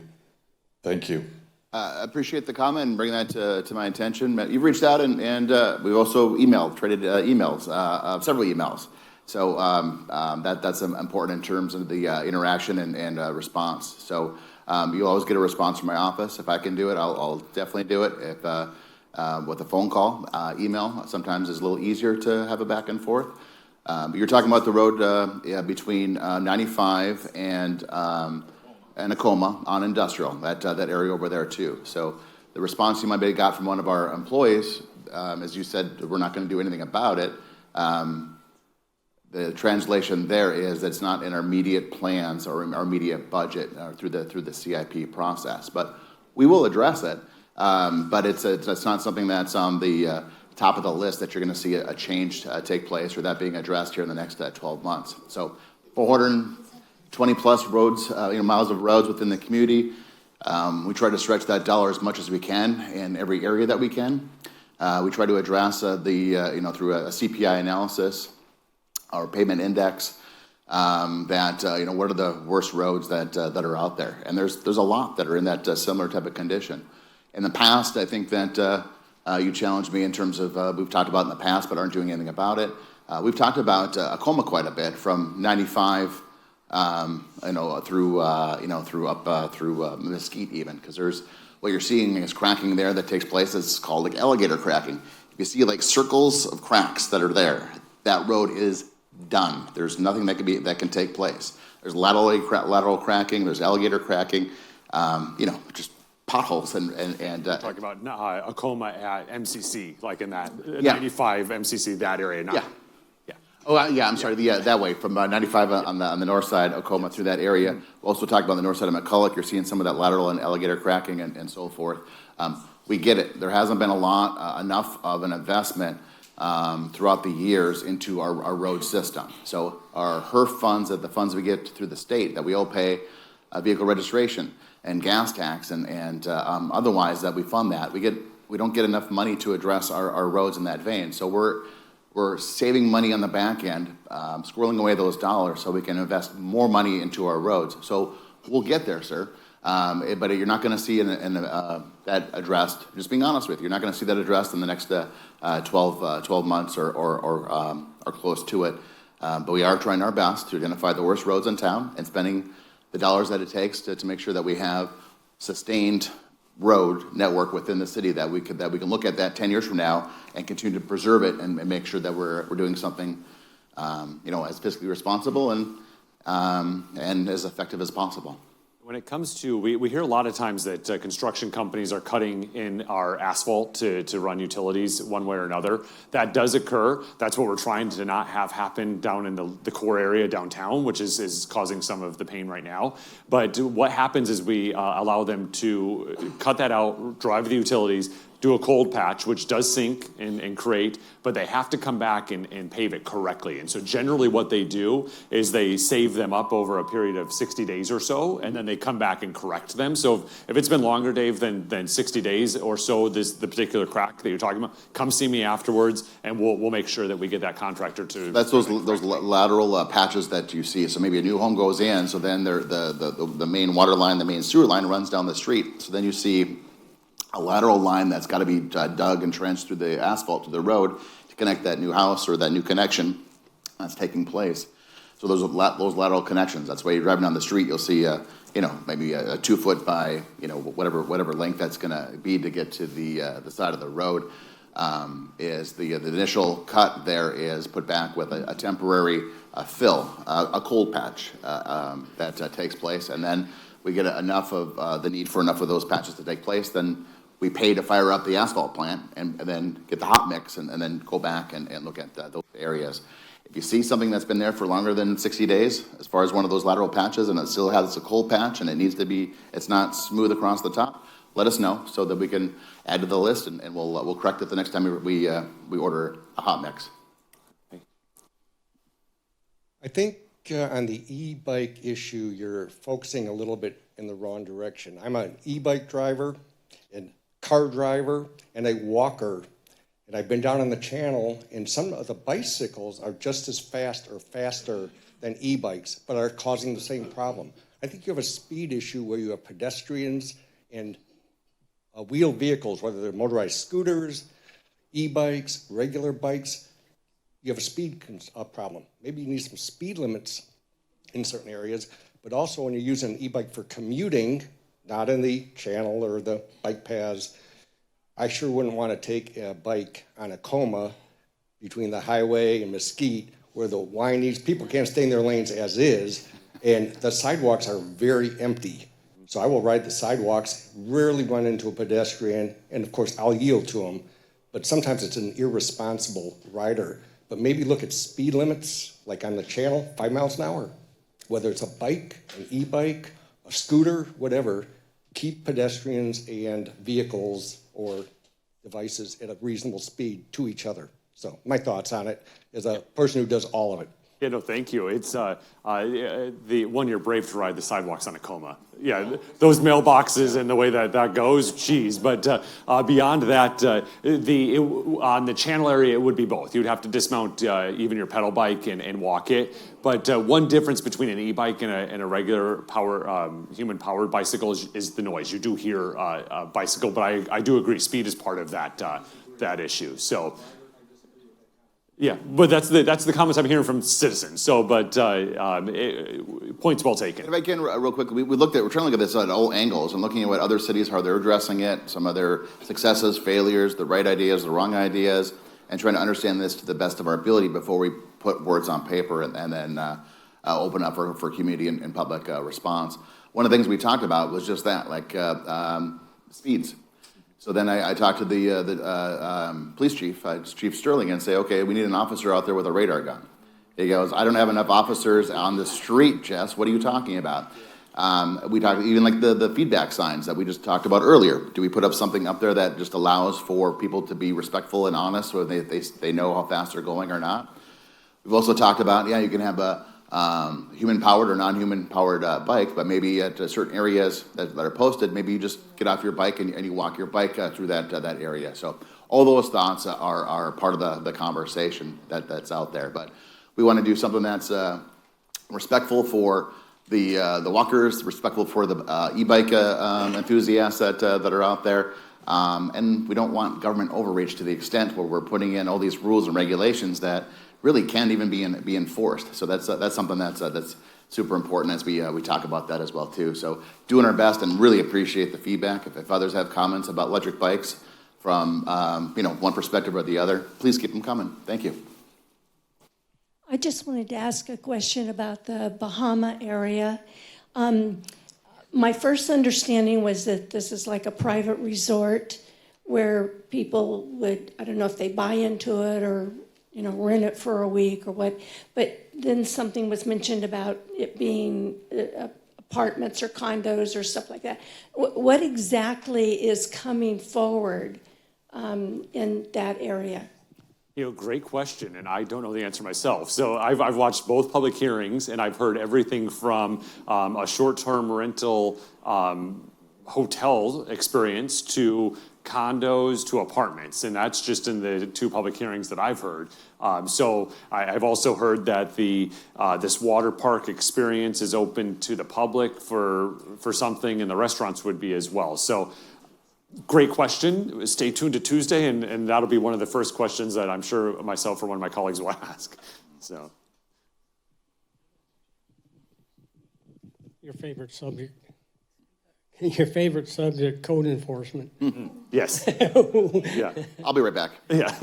Thank you. I appreciate the comment and bringing that to my attention. You've reached out, and we've also traded emails, several emails. So that's important in terms of the interaction and response. So you'll always get a response from my office. If I can do it, I'll definitely do it. If with a phone call, email sometimes is a little easier to have a back and forth. You're talking about the road between 95 and Acoma on Industrial, that area over there too. So the response you might have got from one of our employees, as you said, we're not going to do anything about it. The translation there is that it's not in our immediate plans or our immediate budget through the CIP process. But we will address it. But it's not something that's on the top of the list that you're going to see a change take place or that being addressed here in the next 12 months. So 420 plus roads, miles of roads within the community. We try to stretch that dollar as much as we can in every area that we can. We try to address through a CPI analysis, our pavement index, what are the worst roads that are out there, and there's a lot that are in that similar type of condition. In the past, I think that you challenged me in terms of we've talked about in the past, but aren't doing anything about it. We've talked about Acoma quite a bit from 95, through Mesquite even, because there's what you're seeing is cracking there that takes place. It's called like alligator cracking. You see like circles of cracks that are there. That road is done. There's nothing that can take place. There's lateral cracking, there's alligator cracking, just potholes and Talking about a coma at MCC, like in that Yeah. 95 MCC, that area, not. Yeah. Oh, yeah, I'm sorry, that way, from 95 on the north side, Oklahoma through that area. We'll also talk about the north side of McCulloch. You're seeing some of that lateral and alligator cracking and so forth. We get it. There hasn't been enough of an investment throughout the years into our road system. So our HERF funds, the funds we get through the state, that we all pay vehicle registration and gas tax and otherwise that we fund that, we don't get enough money to address our roads in that vein. So we're saving money on the back end, squirreling away those dollars so we can invest more money into our roads. So we'll get there, sir. But you're not going to see that addressed. Just being honest with you, you're not going to see that addressed in the next 12 months or close to it. But we are trying our best to identify the worst roads in town and spending the dollars that it takes to make sure that we have sustained road network within the city that we can look at that 10 years from now and continue to preserve it and make sure that we're doing something as fiscally responsible and as effective as possible. When it comes to, we hear a lot of times that construction companies are cutting in our asphalt to run utilities one way or another. That does occur. That's what we're trying to not have happen down in the core area downtown, which is causing some of the pain right now. But what happens is we allow them to cut that out, drive the utilities, do a cold patch, which does sink and create, but they have to come back and pave it correctly. And so generally what they do is they save them up over a period of 60 days or so, and then they come back and correct them. So if it's been longer, Dave, than 60 days or so, the particular crack that you're talking about, come see me afterwards, and we'll make sure that we get that contractor to. That's those lateral patches that you see. So maybe a new home goes in, so then the main water line, the main sewer line runs down the street. So then you see a lateral line that's got to be dug and trenched through the asphalt to the road to connect that new house or that new connection that's taking place. So those lateral connections. That's why you're driving down the street, you'll see maybe a 2 foot by whatever length that's going to be to get to the side of the road. Is the initial cut there is put back with a temporary fill, a cold patch that takes place, and then we get enough of the need for enough of those patches to take place, then we pay to fire up the asphalt plant and then get the hot mix and then go back and look at those areas. If you see something that's been there for longer than 60 days, as far as one of those lateral patches, and it still has a cold patch and it's not smooth across the top, let us know so that we can add to the list and we'll correct it the next time we order a hot mix. I think on the e-bike issue, you're focusing a little bit in the wrong direction. I'm an e-bike driver and car driver and a walker, and I've been down on the channel, and some of the bicycles are just as fast or faster than e-bikes, but are causing the same problem. I think you have a speed issue where you have pedestrians and wheeled vehicles, whether they're motorized scooters, e-bikes, regular bikes. You have a speed problem. Maybe you need some speed limits in certain areas, but also when you're using an e-bike for commuting, not in the channel or the bike paths, I sure wouldn't want to take a bike on a coma between the highway and Mesquite where the windies, people can't stay in their lanes as is, and the sidewalks are very empty. So I will ride the sidewalks, rarely run into a pedestrian, and of course I'll yield to them, but sometimes it's an irresponsible rider. But maybe look at speed limits, like on the channel, 5 miles an hour. Whether it's a bike, an e-bike, a scooter, whatever, keep pedestrians and vehicles or devices at a reasonable speed to each other. So my thoughts on it as a person who does all of it. Yeah, no, thank you. It's the one you're brave to ride the sidewalks on a coma. Yeah, those mailboxes and the way that goes, geez. But beyond that, on the channel area, it would be both. You'd have to dismount even your pedal bike and walk it. But one difference between an e-bike and a regular human-powered bicycle is the noise. You do hear a bicycle, but I do agree, speed is part of that issue. So. Yeah, but that's the comments I'm hearing from citizens. So, but points well taken. If I can, real quick, we're trying to look at this at all angles and looking at what other cities, how they're addressing it, some of their successes, failures, the right ideas, the wrong ideas, and trying to understand this to the best of our ability before we put words on paper and then open up for community and public response. One of the things we talked about was just that, like speeds. So then I talked to the police chief, Chief Sterling, and say, okay, we need an officer out there with a radar gun. He goes, I don't have enough officers on the street, Jess. What are you talking about? We talked even like the feedback signs that we just talked about earlier. Do we put up something up there that just allows for people to be respectful and honest, so they know how fast they're going or not? We've also talked about, you can have a human-powered or non-human-powered bike, but maybe at certain areas that are posted, maybe you just get off your bike and you walk your bike through that area. So all those thoughts are part of the conversation that's out there. But we want to do something that's respectful for the walkers, respectful for the e-bike enthusiasts that are out there. And we don't want government overreach to the extent where we're putting in all these rules and regulations that really can't even be enforced. So that's something that's super important as we talk about that as well too. So doing our best and really appreciate the feedback. If others have comments about electric bikes from one perspective or the other, please keep them coming. Thank you. I just wanted to ask a question about the Bahama area. My first understanding was that this is like a private resort where people would, I don't know if they buy into it or rent it for a week or what, but then something was mentioned about it being apartments or condos or stuff like that. What exactly is coming forward in that area? Great question, and I don't know the answer myself. So I've watched both public hearings, and I've heard everything from a short-term rental hotel experience to condos to apartments, and that's just in the two public hearings that I've heard. So I've also heard that this water park experience is open to the public for something, and the restaurants would be as well. So great question. Stay tuned to Tuesday, and that'll be one of the first questions that I'm sure myself or one of my colleagues will ask. So, your favorite subject. Your favorite subject, code enforcement. Mm-hmm. Yes. Yeah. I'll be right back. Yeah.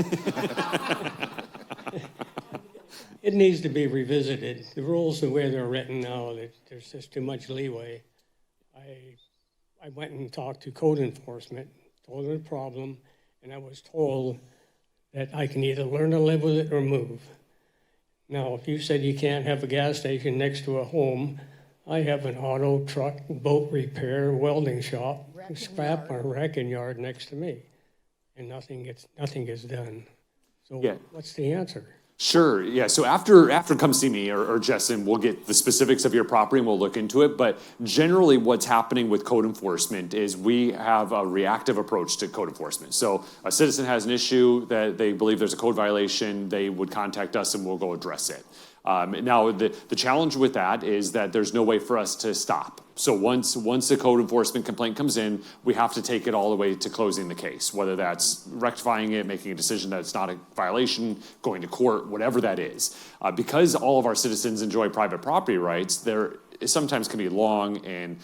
It needs to be revisited. The rules, the way they're written now, there's just too much leeway. I went and talked to code enforcement, told them the problem, and I was told that I can either learn to live with it or move. Now, if you said you can't have a gas station next to a home, I have an auto, truck, boat repair, welding shop, scrap or wrecking yard next to me, and nothing gets done. So What's the answer? Sure. Yeah. So after come see me or Jessen, we'll get the specifics of your property and we'll look into it. But generally what's happening with code enforcement is we have a reactive approach to code enforcement. So a citizen has an issue that they believe there's a code violation, they would contact us and we'll go address it. Now, the challenge with that is that there's no way for us to stop. So once the code enforcement complaint comes in, we have to take it all the way to closing the case, whether that's rectifying it, making a decision that it's not a violation, going to court, whatever that is. Because all of our citizens enjoy private property rights, it sometimes can be long and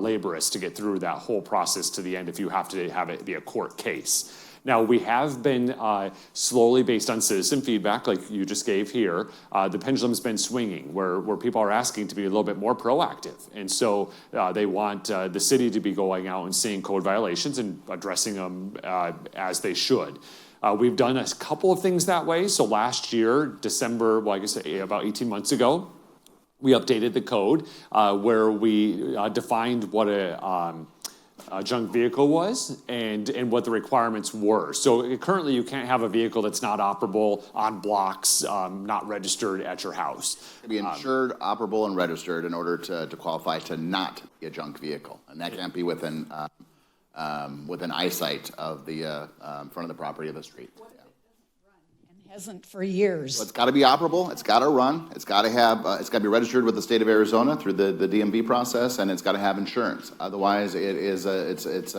laborious to get through that whole process to the end if you have to have it be a court case. Now, we have been slowly, based on citizen feedback, like you just gave here, the pendulum's been swinging, where people are asking to be a little bit more proactive. And so they want the city to be going out and seeing code violations and addressing them as they should. We've done a couple of things that way. So last year, December, well, I guess about 18 months ago, we updated the code where we defined what a junk vehicle was and what the requirements were. So currently you can't have a vehicle that's not operable on blocks, not registered at your house. To be insured, operable, and registered in order to qualify to not be a junk vehicle. And that can't be within eyesight of the front of the property of the street. Hasn't for years. So it's got to be operable. It's got to run. It's got to have. It's got to be registered with the state of Arizona through the DMV process, and it's got to have insurance. Otherwise, it's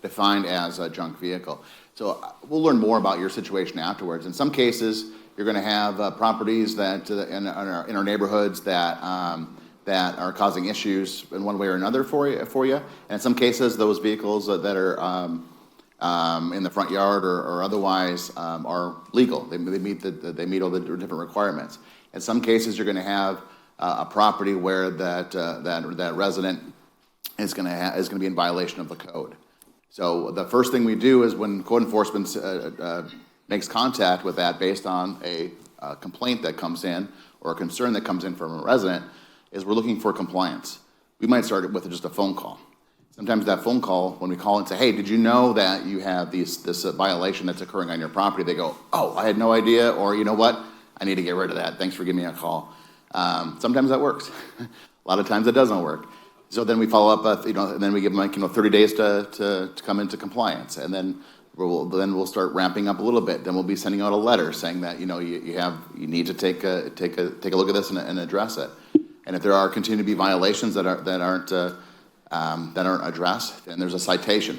defined as a junk vehicle. So we'll learn more about your situation afterwards. In some cases, you're going to have properties that in our neighborhoods that are causing issues in one way or another for you. And in some cases, those vehicles that are in the front yard or otherwise are legal. They meet all the different requirements. In some cases, you're going to have a property where that resident is going to be in violation of the code. So the first thing we do is when code enforcement makes contact with that based on a complaint that comes in or a concern that comes in from a resident, is we're looking for compliance. We might start with just a phone call. Sometimes that phone call, when we call and say, hey, did you know that you have this violation that's occurring on your property? They go, oh, I had no idea, or you know what? I need to get rid of that. Thanks for giving me a call. Sometimes that works. A lot of times it doesn't work. So then we follow up, and then we give them 30 days to come into compliance, and then we'll start ramping up a little bit. Then we'll be sending out a letter saying that you need to take a look at this and address it. And if there are continue to be violations that aren't addressed, then there's a citation,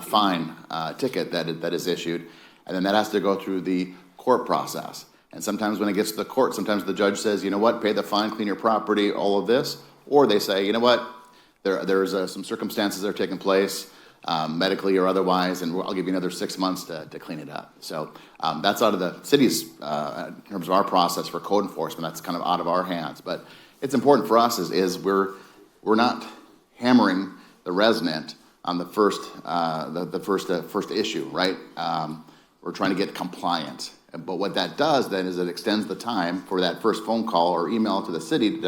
fine, ticket that is issued, and then that has to go through the court process. And sometimes when it gets to the court, sometimes the judge says, you know what, pay the fine, clean your property, all of this, or they say, you know what, there's some circumstances that are taking place, medically or otherwise, and I'll give you another 6 months to clean it up. So that's out of the city's, in terms of our process for code enforcement, that's kind of out of our hands. But it's important for us is we're not hammering the resident on the first issue, right? We're trying to get compliant. But what that does then is it extends the time for that first phone call or email to the city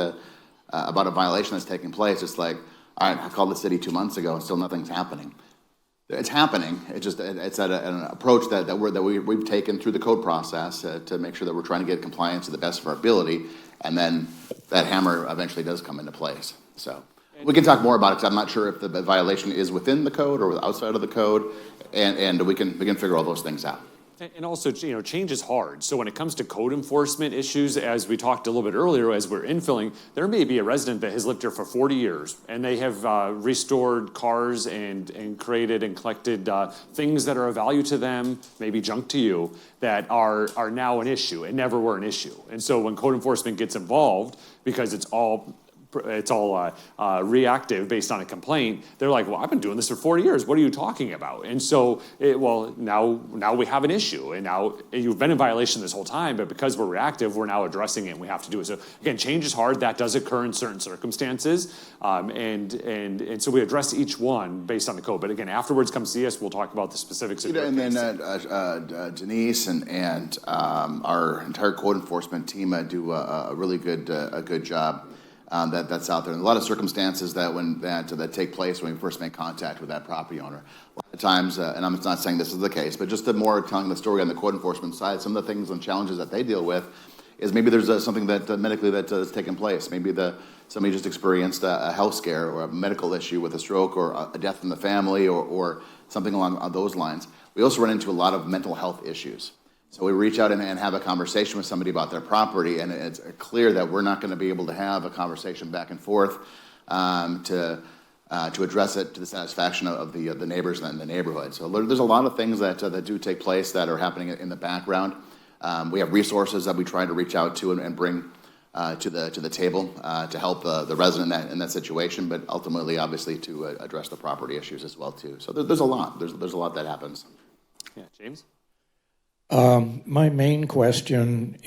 about a violation that's taking place. It's like, all right, I called the city 2 months ago and still nothing's happening. It's happening. It's at an approach that we've taken through the code process to make sure that we're trying to get compliance to the best of our ability, and then that hammer eventually does come into place. So we can talk more about it because I'm not sure if the violation is within the code or outside of the code, and we can figure all those things out. And also, change is hard. So when it comes to code enforcement issues, as we talked a little bit earlier, as we're infilling, there may be a resident that has lived here for 40 years, and they have restored cars and created and collected things that are of value to them, maybe junk to you, that are now an issue and never were an issue. And so when code enforcement gets involved, because it's all reactive based on a complaint, they're like, well, I've been doing this for 40 years. What are you talking about? And so, now we have an issue, and now you've been in violation this whole time, but because we're reactive, we're now addressing it, and we have to do it. So again, change is hard. That does occur in certain circumstances, and so we address each one based on the code. But again, afterwards, come see us. We'll talk about the specifics of your and case. then Denise and our entire code enforcement team do a really good job. That's out there. And a lot of circumstances that take place when we first make contact with that property owner. A lot of times, and I'm not saying this is the case, but just more telling the story on the code enforcement side, some of the things and challenges that they deal with is maybe there's something that medically that has taken place. Maybe somebody just experienced a health scare or a medical issue with a stroke or a death in the family or something along those lines. We also run into a lot of mental health issues. So we reach out and have a conversation with somebody about their property, and it's clear that we're not going to be able to have a conversation back and forth to address it to the satisfaction of the neighbors and the neighborhood. So there's a lot of things that do take place that are happening in the background. We have resources that we try to reach out to and bring to the table to help the resident in that situation, but ultimately, obviously, to address the property issues as well too. So there's a lot. There's a lot that happens. Yeah, James? My main question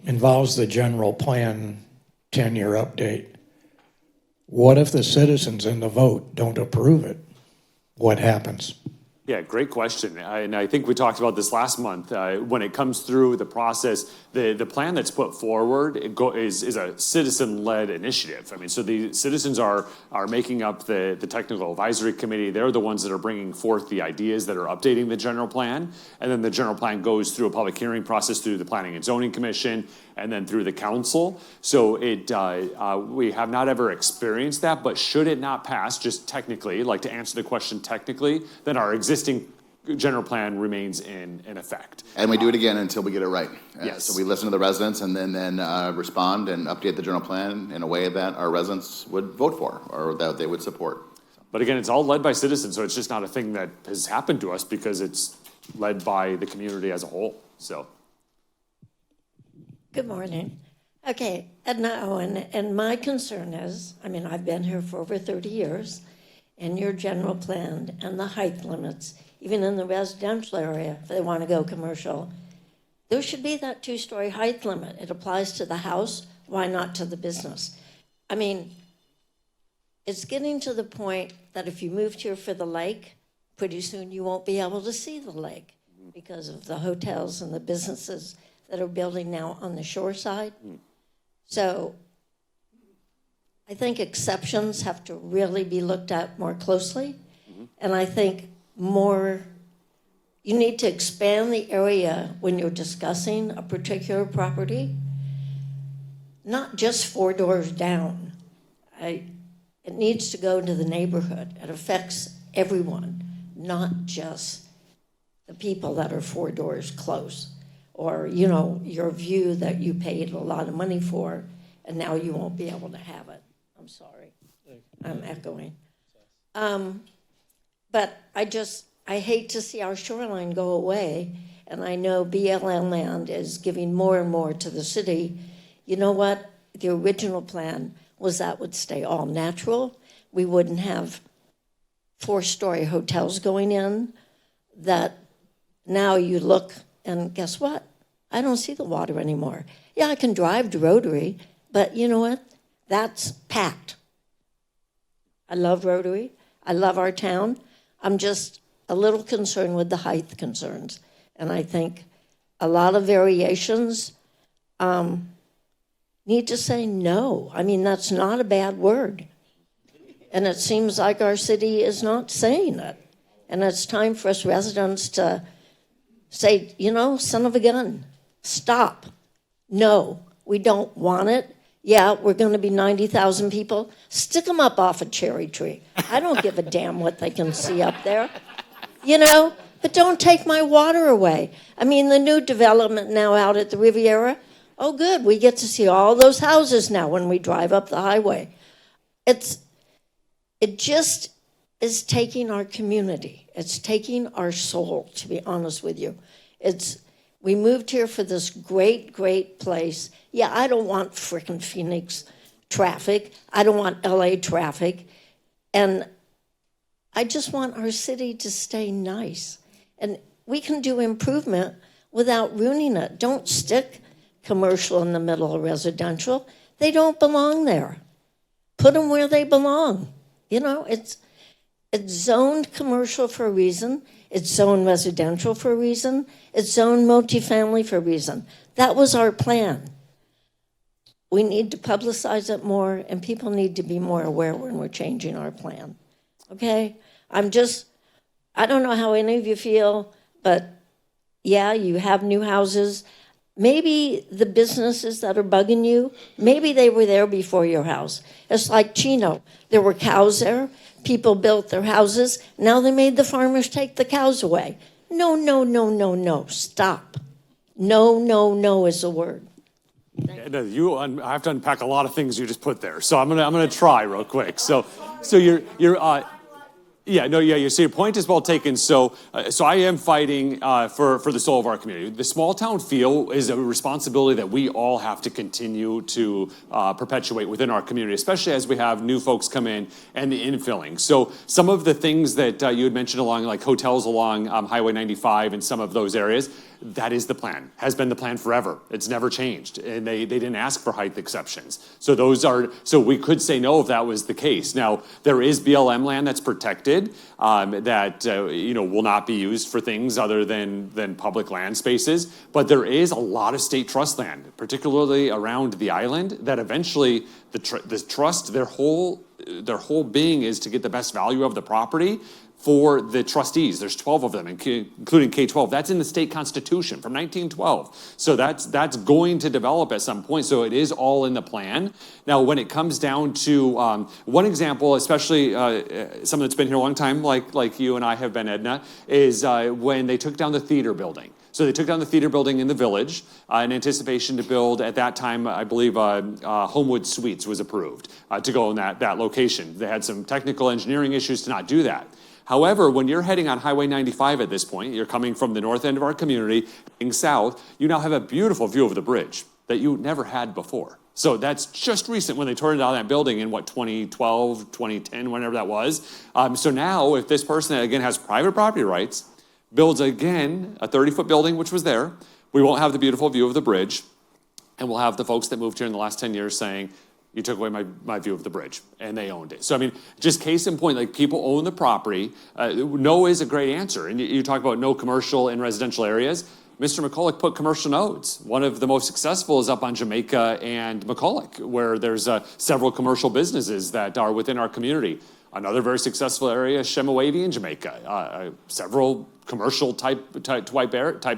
involves the general plan 10-year update. What if the citizens in the vote don't approve it? What happens? Yeah, great question. And I think we talked about this last month. When it comes through the process, the plan that's put forward is a citizen-led initiative. I mean, so the citizens are making up the technical advisory committee. They're the ones that are bringing forth the ideas that are updating the general plan. And then the general plan goes through a public hearing process through the Planning and Zoning Commission and then through the council. So we have not ever experienced that, but should it not pass, just technically, like to answer the question technically, then our existing general plan remains in effect. And we do it again until we get it right. Yes. So we listen to the residents and then respond and update the general plan in a way that our residents would vote for or that they would support. But again, it's all led by citizens, so it's just not a thing that has happened to us because it's led by the community as a whole. So. Good morning. Okay, Edna Owen, and my concern is, I've been here for over 30 years, and your general plan and the height limits, even in the residential area, if they want to go commercial, there should be that 2-story height limit. It applies to the house, why not to the business? I mean, it's getting to the point that if you moved here for the lake, pretty soon you won't be able to see the lake because of the hotels and the businesses that are building now on the shore side. So I think exceptions have to really be looked at more closely. And I think you need to expand the area when you're discussing a particular property, not just 4 doors down. It needs to go to the neighborhood. It affects everyone, not just the people that are 4 doors close, or, you know, your view that you paid a lot of money for, and now you won't be able to have it. I'm sorry, I'm echoing. But I hate to see our shoreline go away, and I know BLM land is giving more and more to the city. You know what? The original plan was that would stay all natural. We wouldn't have 4-story hotels going in, that now you look and guess what? I don't see the water anymore. Yeah, I can drive to Rotary, but you know what? That's packed. I love Rotary. I love our town. I'm just a little concerned with the height concerns. And I think a lot of variations need to say no. I mean, that's not a bad word. And it seems like our city is not saying it. And it's time for us residents to say, you know, son of a gun, stop. No, we don't want it. Yeah, we're going to be 90,000 people. Stick them up off a cherry tree. I don't give a damn what they can see up there, you know, but don't take my water away. I mean, the new development now out at the Riviera, oh, good, we get to see all those houses now when we drive up the highway. It just is taking our community. It's taking our soul, to be honest with you. We moved here for this great, great place. Yeah, I don't want frickin' Phoenix traffic. I don't want LA traffic. And I just want our city to stay nice. And we can do improvement without ruining it. Don't stick commercial in the middle of residential. They don't belong there. Put them where they belong. You know, it's zoned commercial for a reason. It's zoned residential for a reason. It's zoned multifamily for a reason. That was our plan. We need to publicize it more, and people need to be more aware when we're changing our plan. Okay? I don't know how any of you feel, but yeah, you have new houses. Maybe the businesses that are bugging you, maybe they were there before your house. It's like Chino. There were cows there. People built their houses. Now they made the farmers take the cows away. No, no, no, no, no. Stop. No, no, no is the word. I have to unpack a lot of things you just put there, so I'm gonna try real quick. So you're so your point is well taken. So I am fighting for the soul of our community. The small town feel is a responsibility that we all have to continue to perpetuate within our community, especially as we have new folks come in and the infilling. So some of the things that you had mentioned along, like hotels along Highway 95 and some of those areas, that is the plan, has been the plan forever. It's never changed. And they didn't ask for height exceptions. So we could say no if that was the case. Now, there is BLM land that's protected that will not be used for things other than public land spaces. But there is a lot of state trust land, particularly around the island, that eventually the trust, their whole being is to get the best value of the property for the trustees. There's 12 of them, including K-12. That's in the state constitution from 1912. So that's going to develop at some point. So it is all in the plan. Now, when it comes down to one example, especially someone that's been here a long time, like you and I have been, Edna, is when they took down the theater building. So they took down the theater building in the village in anticipation to build, at that time, I believe, Homewood Suites was approved to go in that location. They had some technical engineering issues to not do that. However, when you're heading on Highway 95 at this point, you're coming from the north end of our community, heading south, you now have a beautiful view of the bridge that you never had before. So that's just recent when they tore down that building in 2012, 2010, whenever that was. So now if this person, again, has private property rights, builds again a 30-foot building, which was there, we won't have the beautiful view of the bridge, and we'll have the folks that moved here in the last 10 years saying, you took away my view of the bridge, and they owned it. So, I mean, just case in point, like, people own the property. No is a great answer. And you talk about no commercial in residential areas. Mr. McCulloch put commercial nodes. One of the most successful is up on Jamaica and McCulloch, where there's several commercial businesses that are within our community. Another very successful area is Shemawavy in Jamaica. Several commercial type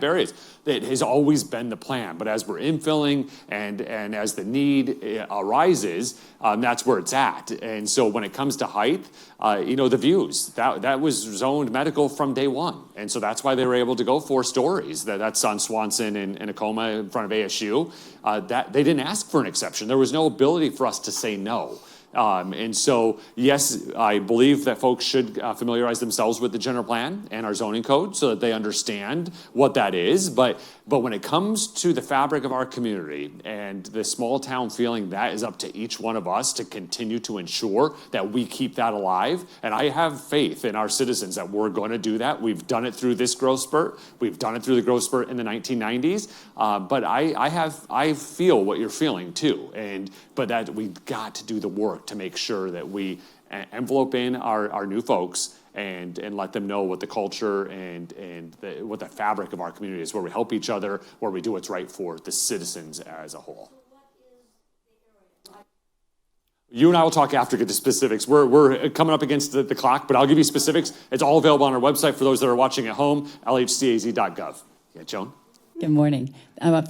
areas. It has always been the plan, but as we're infilling and as the need arises, that's where it's at. And so when it comes to height, the views, that was zoned medical from day one. And so that's why they were able to go 4 stories. That's on Swanson and Acoma in front of ASU. That they didn't ask for an exception. There was no ability for us to say no. And so, yes, I believe that folks should familiarize themselves with the general plan and our zoning code so that they understand what that is. But when it comes to the fabric of our community and the small town feeling, that is up to each one of us to continue to ensure that we keep that alive. And I have faith in our citizens that we're going to do that. We've done it through this growth spurt. We've done it through the growth spurt in the 1990s. But I feel what you're feeling too. But that we've got to do the work to make sure that we envelope in our new folks and let them know what the culture and what the fabric of our community is, where we help each other, where we do what's right for the citizens as a whole. You and I will talk after, get to specifics. We're coming up against the clock, but I'll give you specifics. It's all available on our website for those that are watching at home, lhcaz.gov. Yeah, Joan? Good morning.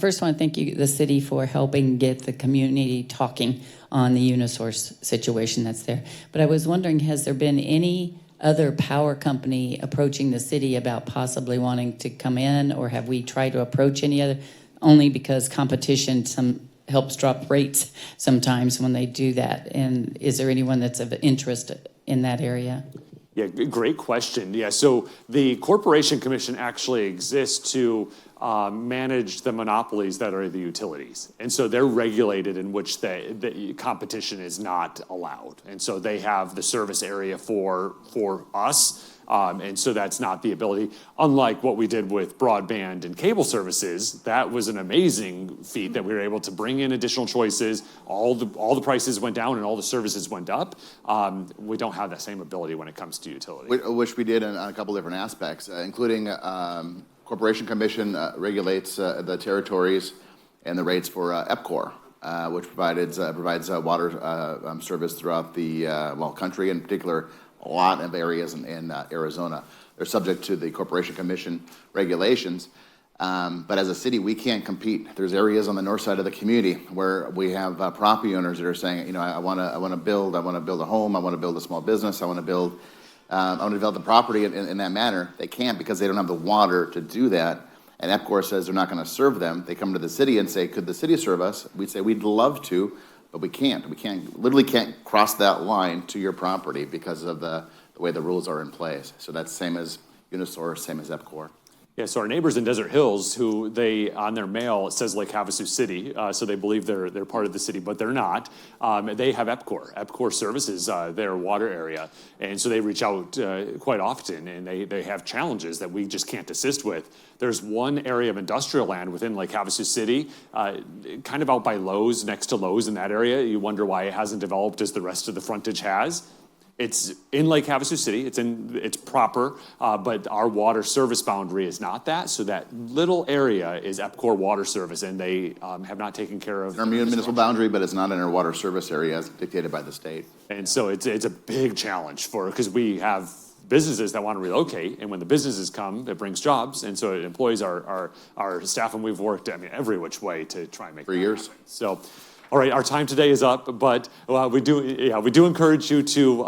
First, I want to thank you, the city, for helping get the community talking on the Unisource situation that's there. But I was wondering, has there been any other power company approaching the city about possibly wanting to come in, or have we tried to approach any other? Only because competition helps drop rates sometimes when they do that. And is there anyone that's of interest in that area? Yeah, great question. Yeah, so the Corporation Commission actually exists to manage the monopolies that are the utilities. And so they're regulated in which the competition is not allowed. And so they have the service area for us. And so that's not the ability. Unlike what we did with broadband and cable services, that was an amazing feat that we were able to bring in additional choices. All the prices went down and all the services went up. We don't have that same ability when it comes to utility. Which we did on a couple different aspects, including Corporation Commission regulates the territories and the rates for EPCOR, which provides water service throughout the country, in particular a lot of areas in Arizona. They're subject to the Corporation Commission regulations, but as a city, we can't compete. There's areas on the north side of the community where we have property owners that are saying, I want to build a home, I want to build a small business, I want to develop the property in that manner. They can't because they don't have the water to do that. And EPCOR says they're not going to serve them. They come to the city and say, could the city serve us? We'd say we'd love to, but we can't. Literally can't cross that line to your property because of the way the rules are in place. So that's same as Unisource, same as EPCOR. Yeah, so our neighbors in Desert Hills, who on their mail, it says Lake Havasu City, so they believe they're part of the city, but they're not. They have EPCOR. EPCOR services their water area, and so they reach out quite often, and they have challenges that we just can't assist with. There's one area of industrial land within Lake Havasu City, kind of out by Lowe's, next to Lowe's in that area. You wonder why it hasn't developed as the rest of the frontage has. It's in Lake Havasu City. It's proper, but our water service boundary is not that. So that little area is EPCOR water service, and they have not taken care of. Our municipal boundary, but it's not in our water service area as dictated by the state. And so it's a big challenge because we have businesses that want to relocate, and when the businesses come, it brings jobs, and so it employs our staff, and we've worked every which way to try and make for years. So. All right, our time today is up, but we do encourage you to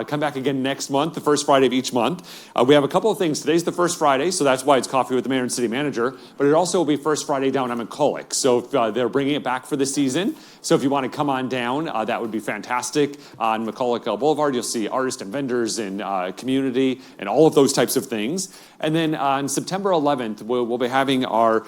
come back again next month, the first Friday of each month. We have a couple of things. Today's the first Friday, so that's why it's Coffee with the Mayor and City Manager, but it also will be first Friday down on McCulloch. So if, they're bringing it back for the season. So if you want to come on down, that would be fantastic. On McCulloch Boulevard, you'll see artists and vendors and community and all of those types of things. And then on September 11th, we'll be having our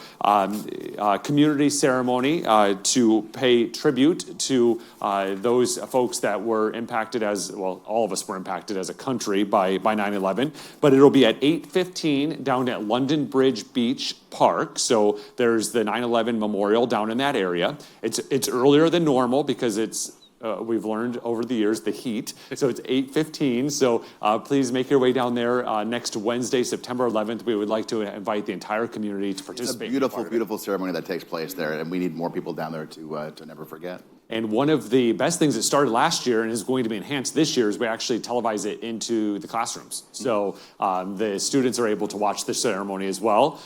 community ceremony to pay tribute to those folks that were impacted as, well, all of us were impacted as a country by 9/11. But it'll be at 8:15 down at London Bridge Beach Park. So there's the 9/11 memorial down in that area. It's earlier than normal because it's we've learned over the years the heat. So it's 8:15. So please make your way down there next Wednesday, September 11th. We would like to invite the entire community to participate. It's a beautiful, beautiful ceremony that takes place there, and we need more people down there to never forget. And one of the best things that started last year and is going to be enhanced this year is we actually televise it into the classrooms. So the students are able to watch the ceremony as well.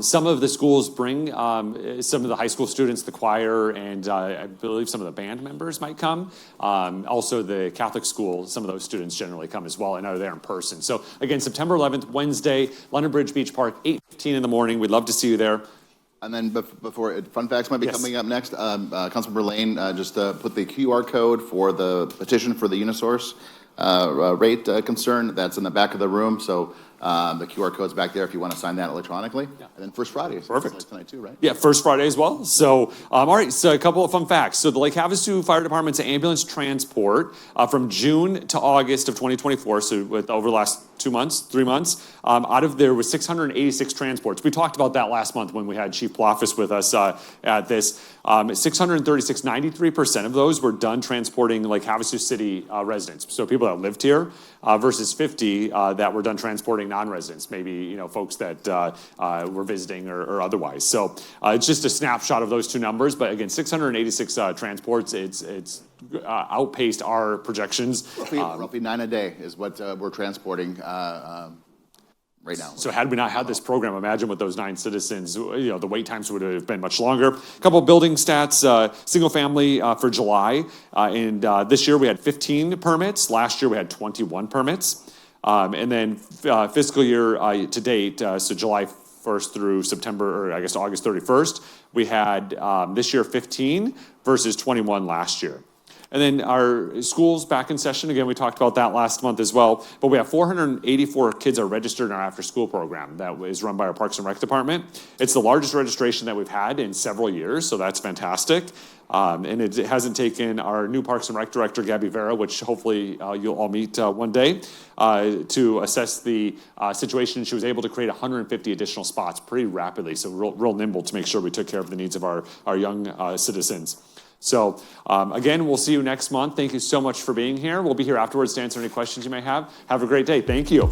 Some of the schools bring some of the high school students, the choir, and I believe some of the band members might come. Also the Catholic school, some of those students generally come as well and are there in person. So again, September 11th, Wednesday, London Bridge Beach Park, 8:15 in the morning. We'd love to see you there. And then before, fun facts might be Yes. coming up next. Councilmember Lane just put the QR code for the petition for the Unisource rate concern. That's in the back of the room. So the QR code's back there if you want to sign that electronically. Yeah. And then First Friday is Perfect. tonight too, right? Yeah, First Friday as well. So, all right, so a couple of fun facts. So the Lake Havasu Fire Department's ambulance transport from June to August of 2024, so over the last 2 months, 3 months, out of there was 686 transports. We talked about that last month when we had Chief Plofis with us at this. 636, 93% of those were done transporting Lake Havasu City residents. So people that lived here versus 50 that were done transporting non-residents, maybe folks that were visiting or otherwise. So it's just a snapshot of those two numbers. But again, 686 transports. It's outpaced our projections. Roughly 9 a day is what we're transporting right now. So had we not had this program, imagine with those 9 citizens, the wait times would have been much longer. A couple of building stats, single family for July. And this year we had 15 permits. Last year we had 21 permits. And then fiscal year to date, so July 1st through September, or I guess August 31st, we had this year 15 versus 21 last year. And then our schools back in session. Again, we talked about that last month as well. But we have 484 kids are registered in our after-school program that is run by our Parks and Rec department. It's the largest registration that we've had in several years, so that's fantastic. And it hasn't taken our new Parks and Rec director, Gabby Vera, which hopefully you'll all meet one day, to assess the situation. She was able to create 150 additional spots pretty rapidly, so real nimble to make sure we took care of the needs of our young citizens. So again, we'll see you next month. Thank you so much for being here. We'll be here afterwards to answer any questions you may have. Have a great day. Thank you.